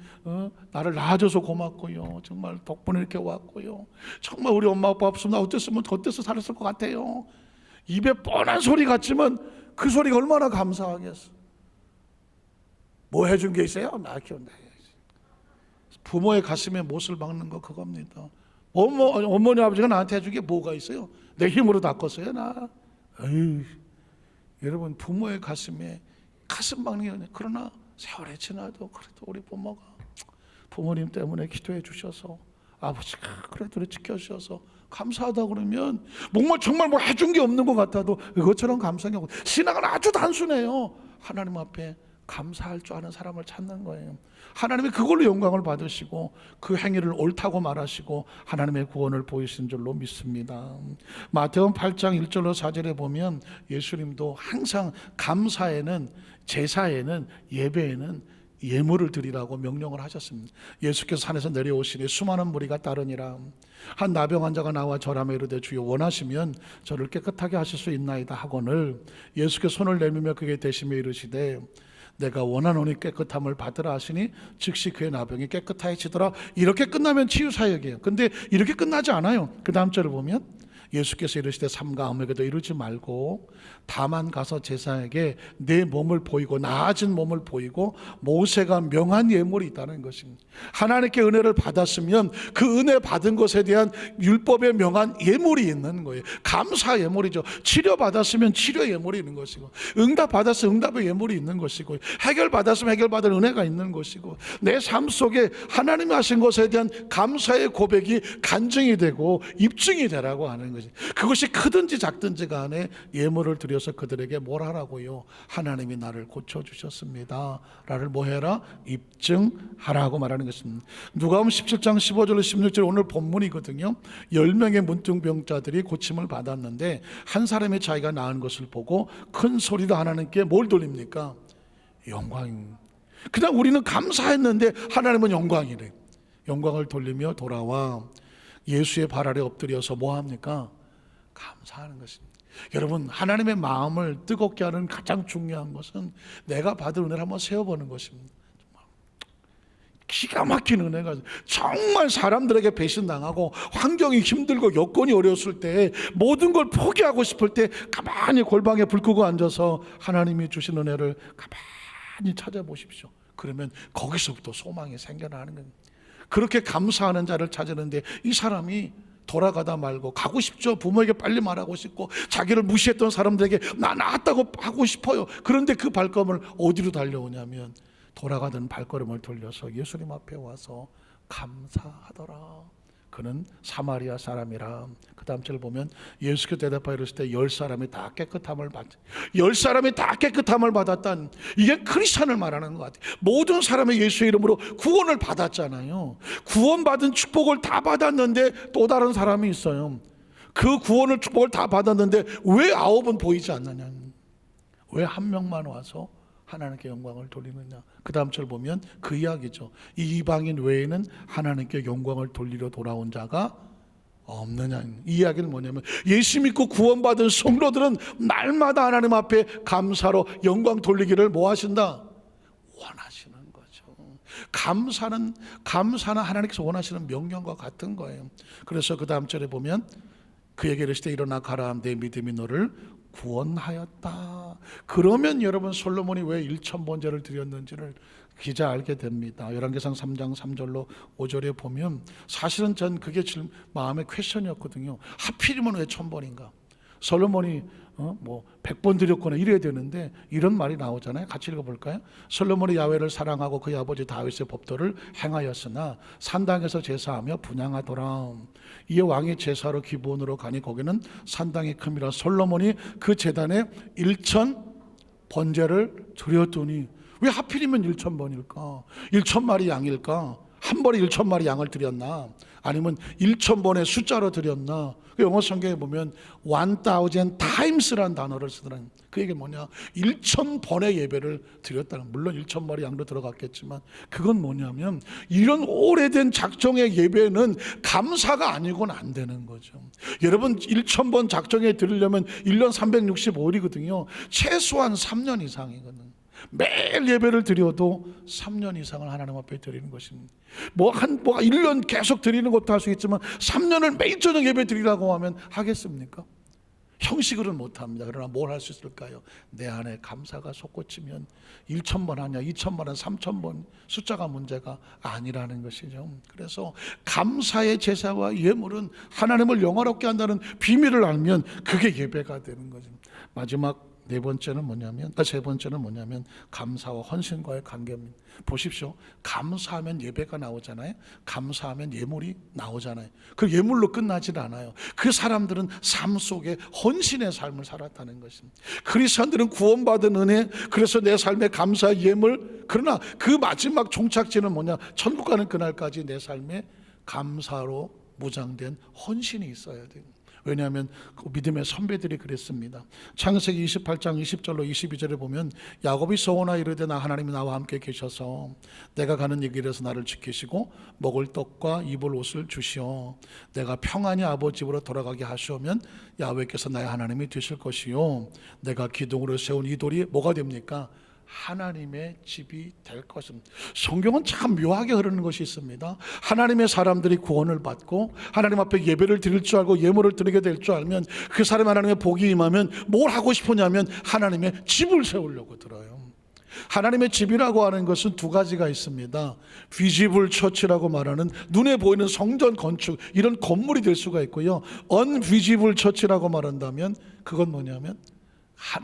나를 낳아줘서 고맙고요. 정말 덕분에 이렇게 왔고요. 정말 우리 엄마 아빠 없으면 어땠으면 어때서 살았을 것 같아요. 입에 뻔한 소리 같지만 그 소리가 얼마나 감사하겠어. 뭐 해준 게 있어요? 나 키운다. 부모의 가슴에 못을 박는 거 그겁니다. 어머니 아버지가 나한테 해준 게 뭐가 있어요? 내 힘으로 닦았어요 나. 에이, 여러분, 부모의 가슴에 가슴 박는 게, 그러나 세월이 지나도 그래도 우리 부모가 부모님 때문에 기도해 주셔서 아버지가 그래도 지켜주셔서 감사하다 그러면 정말 뭐 해준 게 없는 것 같아도 그것처럼 감사하고, 신앙은 아주 단순해요. 하나님 앞에 감사할 줄 아는 사람을 찾는 거예요. 하나님이 그걸로 영광을 받으시고 그 행위를 옳다고 말하시고 하나님의 구원을 보이신 줄로 믿습니다. 마태복음 8장 1절로 4절에 보면 예수님도 항상 감사에는, 제사에는, 예배에는 예물을 드리라고 명령을 하셨습니다. 예수께서 산에서 내려오시니 수많은 무리가 따르니라. 한 나병 환자가 나와 절하며 이르되 주여 원하시면 저를 깨끗하게 하실 수 있나이다 하거늘 예수께서 손을 내밀며 그에게 대시며 이르시되 내가 원하노니 깨끗함을 받으라 하시니 즉시 그의 나병이 깨끗하여지더라. 이렇게 끝나면 치유사역이에요. 근데 이렇게 끝나지 않아요. 그 다음 절을 보면 예수께서 이르시되 삼가 아무에게도 이르지 말고 다만 가서 제사에게 내 몸을 보이고 나아진 몸을 보이고 모세가 명한 예물이 있다는 것입니다. 하나님께 은혜를 받았으면 그 은혜 받은 것에 대한 율법에 명한 예물이 있는 거예요. 감사 예물이죠. 치료 받았으면 치료 예물이 있는 것이고, 응답 받았으면 응답의 예물이 있는 것이고, 해결 받았으면 해결받을 은혜가 있는 것이고, 내 삶 속에 하나님이 하신 것에 대한 감사의 고백이 간증이 되고 입증이 되라고 하는 거예요. 그것이 크든지 작든지 간에 예물을 드려서 그들에게 뭘 하라고요? 하나님이 나를 고쳐주셨습니다 라를 뭐 해라? 입증하라고 말하는 것입니다. 누가복음 17장 15절로 16절 오늘 본문이거든요. 10명의 문둥병자들이 고침을 받았는데 한 사람의 자기가 나은 것을 보고 큰 소리로 하나님께 뭘 돌립니까? 영광. 그냥 우리는 감사했는데 하나님은 영광이래. 영광을 돌리며 돌아와 예수의 발 아래 엎드려서 뭐 합니까? 감사하는 것입니다. 여러분, 하나님의 마음을 뜨겁게 하는 가장 중요한 것은 내가 받은 은혜를 한번 세어보는 것입니다. 기가 막힌 은혜가, 정말 사람들에게 배신당하고 환경이 힘들고 여건이 어려웠을 때 모든 걸 포기하고 싶을 때 가만히 골방에 불 끄고 앉아서 하나님이 주신 은혜를 가만히 찾아보십시오. 그러면 거기서부터 소망이 생겨나는 겁니다. 그렇게 감사하는 자를 찾았는데 이 사람이 돌아가다 말고 가고 싶죠. 부모에게 빨리 말하고 싶고 자기를 무시했던 사람들에게 나 나았다고 하고 싶어요. 그런데 그 발걸음을 어디로 달려오냐면 돌아가던 발걸음을 돌려서 예수님 앞에 와서 감사하더라. 그는 사마리아 사람이라. 그 다음 절을 보면 예수께서 대답하여 이르실 때 10사람이 다 깨끗함을 받 10사람이 다 깨끗함을 받았다는, 이게 크리스찬을 말하는 것 같아요. 모든 사람이 예수의 이름으로 구원을 받았잖아요. 구원받은 축복을 다 받았는데 또 다른 사람이 있어요. 그 구원을 축복을 다 받았는데 왜 9은 보이지 않느냐, 왜 한 명만 와서 하나님께 영광을 돌리느냐. 그 다음 절 보면 그 이야기죠. 이 이방인 외에는 하나님께 영광을 돌리러 돌아온 자가 없느냐. 이 이야기는 뭐냐면 예수 믿고 구원받은 성도들은 날마다 하나님 앞에 감사로 영광 돌리기를 뭐 하신다? 원하시는 거죠. 감사는 하나님께서 원하시는 명령과 같은 거예요. 그래서 그 다음 절에 보면 그에게 이르시되 일어나 가라, 내 믿음이 너를 구원하였다. 그러면 여러분, 솔로몬이 왜 1000번제를 드렸는지를 기자 알게 됩니다. 열왕기상 3장 3절로 5절에 보면 사실은 전 그게 마음의 퀘션이었거든요. 하필이면 왜 1000번인가? 솔로몬이 100번 드렸거나 이래야 되는데 이런 말이 나오잖아요. 같이 읽어볼까요? 솔로몬이 야훼를 사랑하고 그의 아버지 다윗의 법도를 행하였으나 산당에서 제사하며 분향하더라. 이에 왕이 제사로 기브온으로 가니 거기는 산당이 큼이라. 솔로몬이 그 제단에 1000번제를 드렸더니 왜 하필이면 1000번일까? 1000마리 양일까? 한 번에 1000마리 양을 드렸나? 아니면 1000번의 숫자로 드렸나? 영어 성경에 보면 1000 times라는 단어를 쓰더라고요. 그 얘기 뭐냐? 1000번의 예배를 드렸다는, 물론 1000마리 양도 들어갔겠지만 그건 뭐냐면 이런 오래된 작정의 예배는 감사가 아니고는 안 되는 거죠. 여러분, 1000번 작정에 드리려면 1년 365일이거든요. 최소한 3년 이상이거든요. 매일 예배를 드려도 3년 이상을 하나님 앞에 드리는 것입니다. 1년 계속 드리는 것도 할 수 있지만 3년을 매일 저녁 예배 드리라고 하면 하겠습니까? 형식으로는 못합니다. 그러나 뭘 할 수 있을까요? 내 안에 감사가 솟구치면 1000번 하냐 2000번 3000번 숫자가 문제가 아니라는 것이죠. 그래서 감사의 제사와 예물은 하나님을 영화롭게 한다는 비밀을 알면 그게 예배가 되는 거죠. 마지막 세 번째는 뭐냐면 감사와 헌신과의 관계입니다. 보십시오. 감사하면 예배가 나오잖아요. 감사하면 예물이 나오잖아요. 그 예물로 끝나질 않아요. 그 사람들은 삶 속에 헌신의 삶을 살았다는 것입니다. 크리스천들은 구원받은 은혜, 그래서 내 삶에 감사 예물, 그러나 그 마지막 종착지는 뭐냐? 천국 가는 그날까지 내 삶에 감사로 무장된 헌신이 있어야 돼요. 왜냐하면 그 믿음의 선배들이 그랬습니다. 창세기 28장 20절로 22절에 보면 야곱이 소원하 이르되 나 하나님이 나와 함께 계셔서 내가 가는 이 길에서 나를 지키시고 먹을 떡과 입을 옷을 주시오. 내가 평안히 아버지 집으로 돌아가게 하시오면 야훼께서 나의 하나님이 되실 것이요 내가 기둥으로 세운 이 돌이 뭐가 됩니까? 하나님의 집이 될 것입니다. 성경은 참 묘하게 흐르는 것이 있습니다. 하나님의 사람들이 구원을 받고 하나님 앞에 예배를 드릴 줄 알고 예물을 드리게 될 줄 알면 그 사람 하나님의 복이 임하면 뭘 하고 싶으냐면 하나님의 집을 세우려고 들어요. 하나님의 집이라고 하는 것은 두 가지가 있습니다. 비지블 처치라고 말하는 눈에 보이는 성전 건축, 이런 건물이 될 수가 있고요. 언비지블 처치라고 말한다면 그건 뭐냐면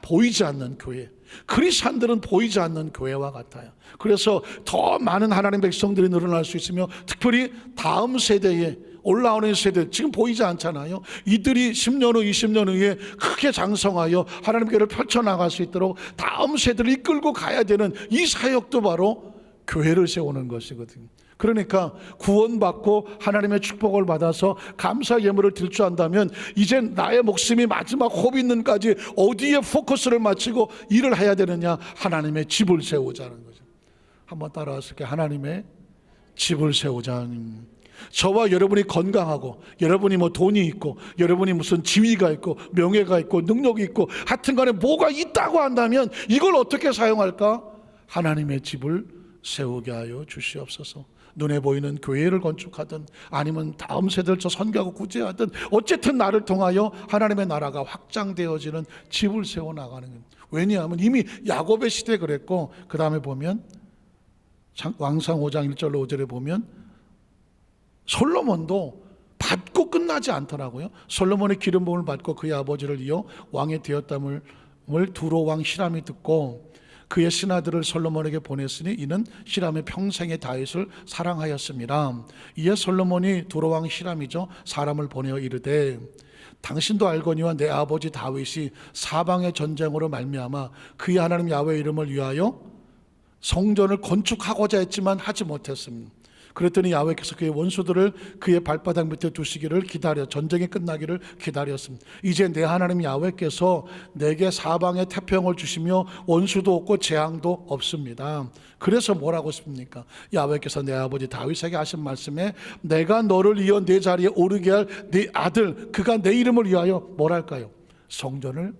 보이지 않는 교회, 크리스찬들은 보이지 않는 교회와 같아요. 그래서 더 많은 하나님 백성들이 늘어날 수 있으며 특별히 다음 세대에 올라오는 세대, 지금 보이지 않잖아요. 이들이 10년 후 20년 후에 크게 장성하여 하나님께를 펼쳐나갈 수 있도록 다음 세대를 이끌고 가야 되는 이 사역도 바로 교회를 세우는 것이거든요. 그러니까 구원받고 하나님의 축복을 받아서 감사 예물을 드릴 줄 안다면 이제 나의 목숨이 마지막 호흡 있는까지 어디에 포커스를 맞추고 일을 해야 되느냐? 하나님의 집을 세우자는 거죠. 한번 따라하실게요. 하나님의 집을 세우자. 저와 여러분이 건강하고 여러분이 뭐 돈이 있고 여러분이 무슨 지위가 있고 명예가 있고 능력이 있고 하여튼 간에 뭐가 있다고 한다면 이걸 어떻게 사용할까? 하나님의 집을 세우게 하여 주시옵소서. 눈에 보이는 교회를 건축하든 아니면 다음 세대를 저 선교하고 구제하든 어쨌든 나를 통하여 하나님의 나라가 확장되어지는 집을 세워나가는 겁니다. 왜냐하면 이미 야곱의 시대에 그랬고 그 다음에 보면 왕상 5장 1절로 5절에 보면 솔로몬도 받고 끝나지 않더라고요. 솔로몬의 기름 부음을 받고 그의 아버지를 이어 왕이 되었담을 두로 왕 히람이 듣고 그의 신하들을 솔로몬에게 보냈으니 이는 히람의 평생의 다윗을 사랑하였습니다. 이에 솔로몬이 두로 왕 히람이죠 사람을 보내어 이르되 당신도 알거니와 내 아버지 다윗이 사방의 전쟁으로 말미암아 그의 하나님 야훼 이름을 위하여 성전을 건축하고자 했지만 하지 못했습니다. 그랬더니 야훼께서 그의 원수들을 그의 발바닥 밑에 두시기를 기다려 전쟁이 끝나기를 기다렸습니다. 이제 내 하나님 야훼께서 내게 사방에 태평을 주시며 원수도 없고 재앙도 없습니다. 그래서 뭐라고 했습니까? 야훼께서 내 아버지 다윗에게 하신 말씀에 내가 너를 이어 내 자리에 오르게 할 네 아들 그가 내 이름을 위하여 뭐랄까요? 성전을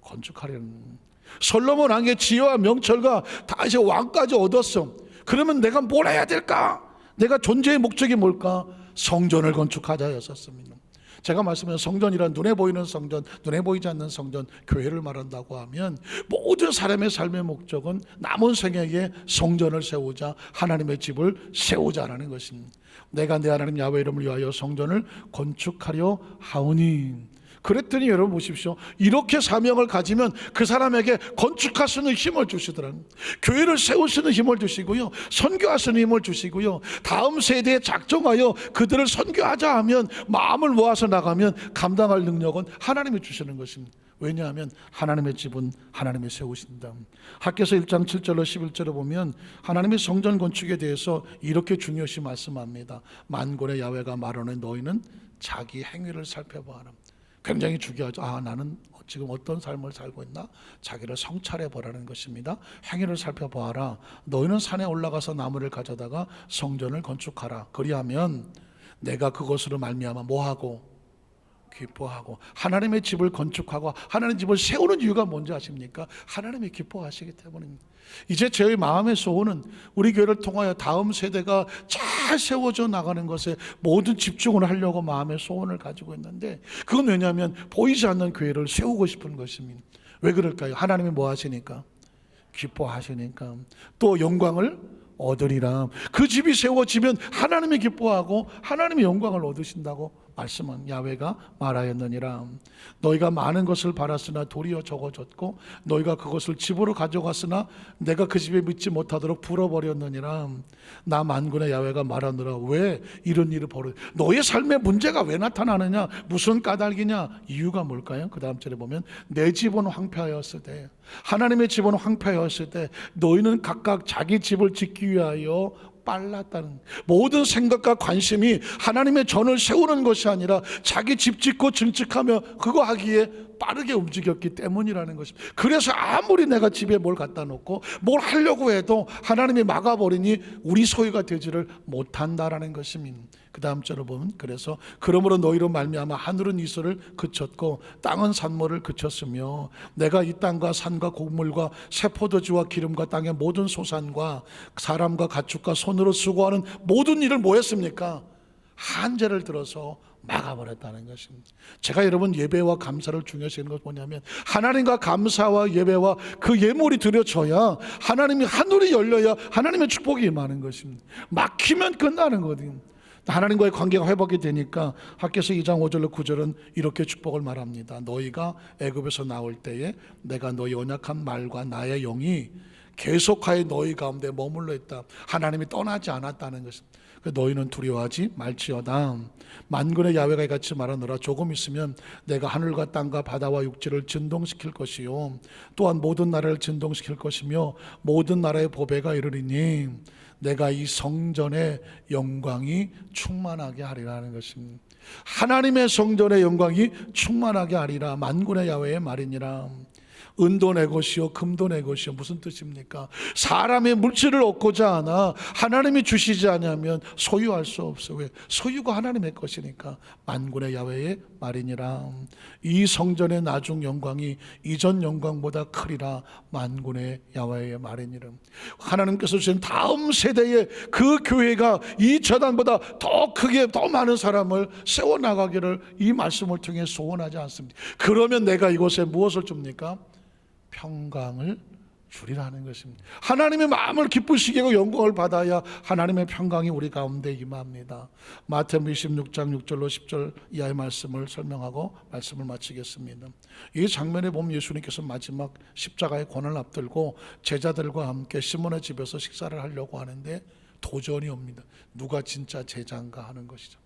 건축하려는. 솔로몬 왕의 지혜와 명철과 다윗의 왕까지 얻었어. 그러면 내가 뭘 해야 될까? 내가 존재의 목적이 뭘까? 성전을 건축하자였었습니다. 제가 말씀드린 성전이란 눈에 보이는 성전, 눈에 보이지 않는 성전, 교회를 말한다고 하면 모든 사람의 삶의 목적은 남은 생애에 성전을 세우자, 하나님의 집을 세우자라는 것입니다. 내가 내 하나님 야훼 이름을 위하여 성전을 건축하려 하오니. 그랬더니 여러분 보십시오. 이렇게 사명을 가지면 그 사람에게 건축할 수 있는 힘을 주시더라고요. 교회를 세울 수 있는 힘을 주시고요, 선교할 수 있는 힘을 주시고요, 다음 세대에 작정하여 그들을 선교하자 하면 마음을 모아서 나가면 감당할 능력은 하나님이 주시는 것입니다. 왜냐하면 하나님의 집은 하나님이 세우신다. 학개서 1장 7절로 11절에 보면 하나님의 성전 건축에 대해서 이렇게 중요시 말씀합니다. 만군의 야훼가 말하는 너희는 자기 행위를 살펴보아라. 굉장히 중요하죠. 나는 지금 어떤 삶을 살고 있나? 자기를 성찰해 보라는 것입니다. 행위를 살펴보아라. 너희는 산에 올라가서 나무를 가져다가 성전을 건축하라. 그리하면 내가 그것으로 말미암아 뭐하고? 기뻐하고. 하나님의 집을 건축하고 하나님의 집을 세우는 이유가 뭔지 아십니까? 하나님이 기뻐하시기 때문입니다. 이제 저희 마음의 소원은 우리 교회를 통하여 다음 세대가 잘 세워져 나가는 것에 모든 집중을 하려고 마음의 소원을 가지고 있는데, 그건 왜냐하면 보이지 않는 교회를 세우고 싶은 것입니다. 왜 그럴까요? 하나님이 뭐 하시니까? 기뻐하시니까. 또 영광을 얻으리라. 그 집이 세워지면 하나님이 기뻐하고 하나님이 영광을 얻으신다고 말씀은 야훼가 말하였느니라. 너희가 많은 것을 바랐으나 도리어 적어졌고 너희가 그것을 집으로 가져갔으나 내가 그 집에 믿지 못하도록 불어버렸느니라. 나 만군의 야훼가 말하노라. 왜 이런 일을 벌여? 너희 삶에 문제가 왜 나타나느냐? 무슨 까닭이냐? 이유가 뭘까요? 그 다음 절에 보면 내 집은 황폐하였을 때, 하나님의 집은 황폐하였을 때 너희는 각각 자기 집을 짓기 위하여 빨랐다는, 모든 생각과 관심이 하나님의 전을 세우는 것이 아니라 자기 집 짓고 증축하며 그거 하기에 빠르게 움직였기 때문이라는 것입니다. 그래서 아무리 내가 집에 뭘 갖다 놓고 뭘 하려고 해도 하나님이 막아버리니 우리 소유가 되지를 못한다라는 것입니다. 그 다음 절을 보면 그래서 그러므로 너희로 말미암아 하늘은 이슬을 그쳤고 땅은 산모를 그쳤으며 내가 이 땅과 산과 곡물과 새 포도주와 기름과 땅의 모든 소산과 사람과 가축과 손으로 수고하는 모든 일을 뭐 했습니까? 한재를 들어서 막아버렸다는 것입니다. 제가 여러분 예배와 감사를 중요시 하는 것은 뭐냐면 하나님과 감사와 예배와 그 예물이 드려져야 하나님이 하늘이 열려야 하나님의 축복이 임하는 것입니다. 막히면 끝나는 거거든요. 하나님과의 관계가 회복이 되니까 학개서 2장 5절로 9절은 이렇게 축복을 말합니다. 너희가 애굽에서 나올 때에 내가 너희 언약한 말과 나의 영이 계속하여 너희 가운데 머물러 있다. 하나님이 떠나지 않았다는 것입니다. 너희는 두려워하지 말지어다. 만군의 야훼가 이같이 말하노라. 조금 있으면 내가 하늘과 땅과 바다와 육지를 진동시킬 것이요 또한 모든 나라를 진동시킬 것이며 모든 나라의 보배가 이르리니 내가 이 성전의 영광이 충만하게 하리라는 것입니다. 하나님의 성전의 영광이 충만하게 하리라. 만군의 야훼의 말이니라. 은도 내 것이요 금도 내 것이요. 무슨 뜻입니까? 사람의 물질을 얻고자 하나 하나님이 주시지 않으면 소유할 수 없어. 왜? 소유가 하나님의 것이니까. 만군의 야훼의 말이니라. 이 성전의 나중 영광이 이전 영광보다 크리라. 만군의 야훼의 말이니라. 하나님께서 주신 다음 세대의 그 교회가 이 재단보다 더 크게 더 많은 사람을 세워나가기를 이 말씀을 통해 소원하지 않습니다. 그러면 내가 이곳에 무엇을 줍니까? 평강을 주리라는 것입니다. 하나님의 마음을 기쁘시게 하고 영광을 받아야 하나님의 평강이 우리 가운데 임합니다. 마태복음 26장 6절로 10절 이하의 말씀을 설명하고 말씀을 마치겠습니다. 이 장면에 보면 예수님께서 마지막 십자가의 고난을 앞들고 제자들과 함께 시몬의 집에서 식사를 하려고 하는데 도전이 옵니다. 누가 진짜 제자인가 하는 것이죠.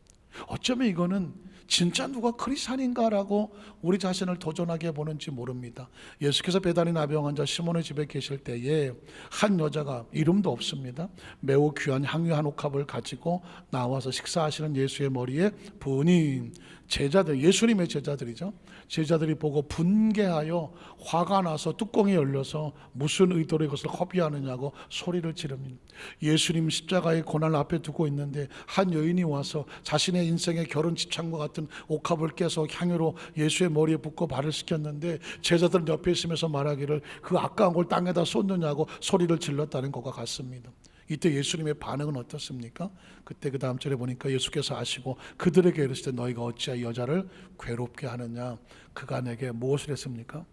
어쩌면 이거는 진짜 누가 크리스찬인가라고 우리 자신을 도전하게 보는지 모릅니다. 예수께서 베다니 나병 환자 시몬의 집에 계실 때에 한 여자가, 이름도 없습니다, 매우 귀한 향유 한 옥합을 가지고 나와서 식사하시는 예수의 머리에 부으니 제자들, 예수님의 제자들이죠, 제자들이 보고 분개하여 화가 나서 뚜껑이 열려서 무슨 의도로 이것을 허비하느냐고 소리를 지릅니다. 예수님 십자가의 고난을 앞에 두고 있는데 한 여인이 와서 자신의 인생의 결혼 집착과 같은 옥합을 깨서 향유로 예수의 머리에 붓고 발을 씻겼는데 제자들은 옆에 있으면서 말하기를 그 아까운 걸 땅에다 쏟느냐고 소리를 질렀다는 것과 같습니다. 이때 예수님의 반응은 어떻습니까? 그때 그 다음 절에 보니까 예수께서 아시고 그들에게 이르시되 너희가 어찌하여 여자를 괴롭게 하느냐. 그가 내게 무엇을 했습니까?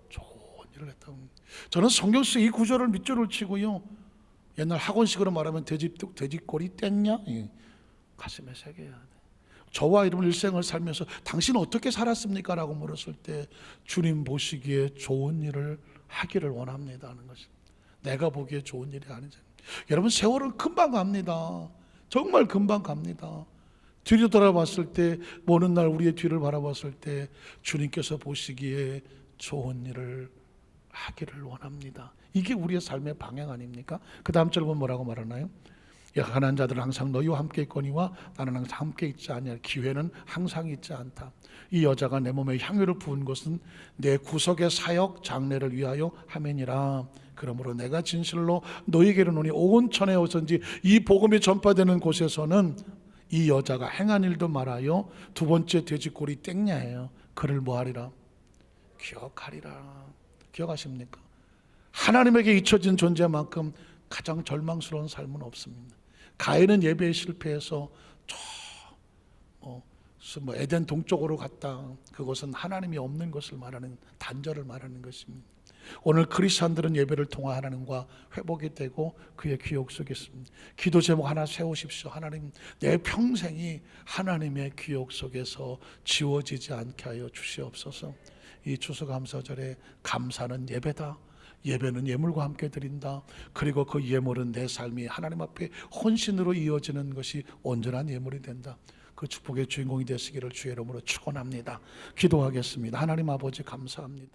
좋은 일을 했다고. 저는 성경 속 이 구절을 밑줄을 치고요, 옛날 학원식으로 말하면 돼지꼬리 땡냐? 가슴에 새겨야 돼. 저와 이런 일생을 살면서 당신 어떻게 살았습니까? 라고 물었을 때 주님 보시기에 좋은 일을 하기를 원합니다 하는 것입니다. 내가 보기에 좋은 일이 아니죠. 여러분, 세월은 금방 갑니다. 정말 금방 갑니다. 뒤로 돌아봤을 때, 보는 날 우리의 뒤를 바라봤을 때 주님께서 보시기에 좋은 일을 하기를 원합니다. 이게 우리의 삶의 방향 아닙니까? 그 다음 절 보면 뭐라고 말하나요? 가난한 자들은 항상 너희와 함께 있거니와 나는 항상 함께 있지 않냐. 기회는 항상 있지 않다. 이 여자가 내 몸에 향유를 부은 것은 내 구속의 사역 장례를 위하여 함이니라. 그러므로 내가 진실로 너희에게 이르노니 온 천에 어디든지 이 복음이 전파되는 곳에서는 이 여자가 행한 일도 말하여 두 번째 돼지꼬리 땡냐예요. 그를 뭐하리라? 기억하리라. 기억하십니까? 하나님에게 잊혀진 존재만큼 가장 절망스러운 삶은 없습니다. 가인은 예배에 실패해서 에덴 동쪽으로 갔다. 그것은 하나님이 없는 것을 말하는, 단절을 말하는 것입니다. 오늘 크리스천들은 예배를 통해 하나님과 회복이 되고 그의 기억 속에 있습니다. 기도 제목 하나 세우십시오. 하나님, 내 평생이 하나님의 기억 속에서 지워지지 않게 하여 주시옵소서. 이 추수감사절에 감사는 예배다. 예배는 예물과 함께 드린다. 그리고 그 예물은 내 삶이 하나님 앞에 헌신으로 이어지는 것이 온전한 예물이 된다. 그 축복의 주인공이 되시기를 주의 이름으로 축원합니다. 기도하겠습니다. 하나님 아버지 감사합니다.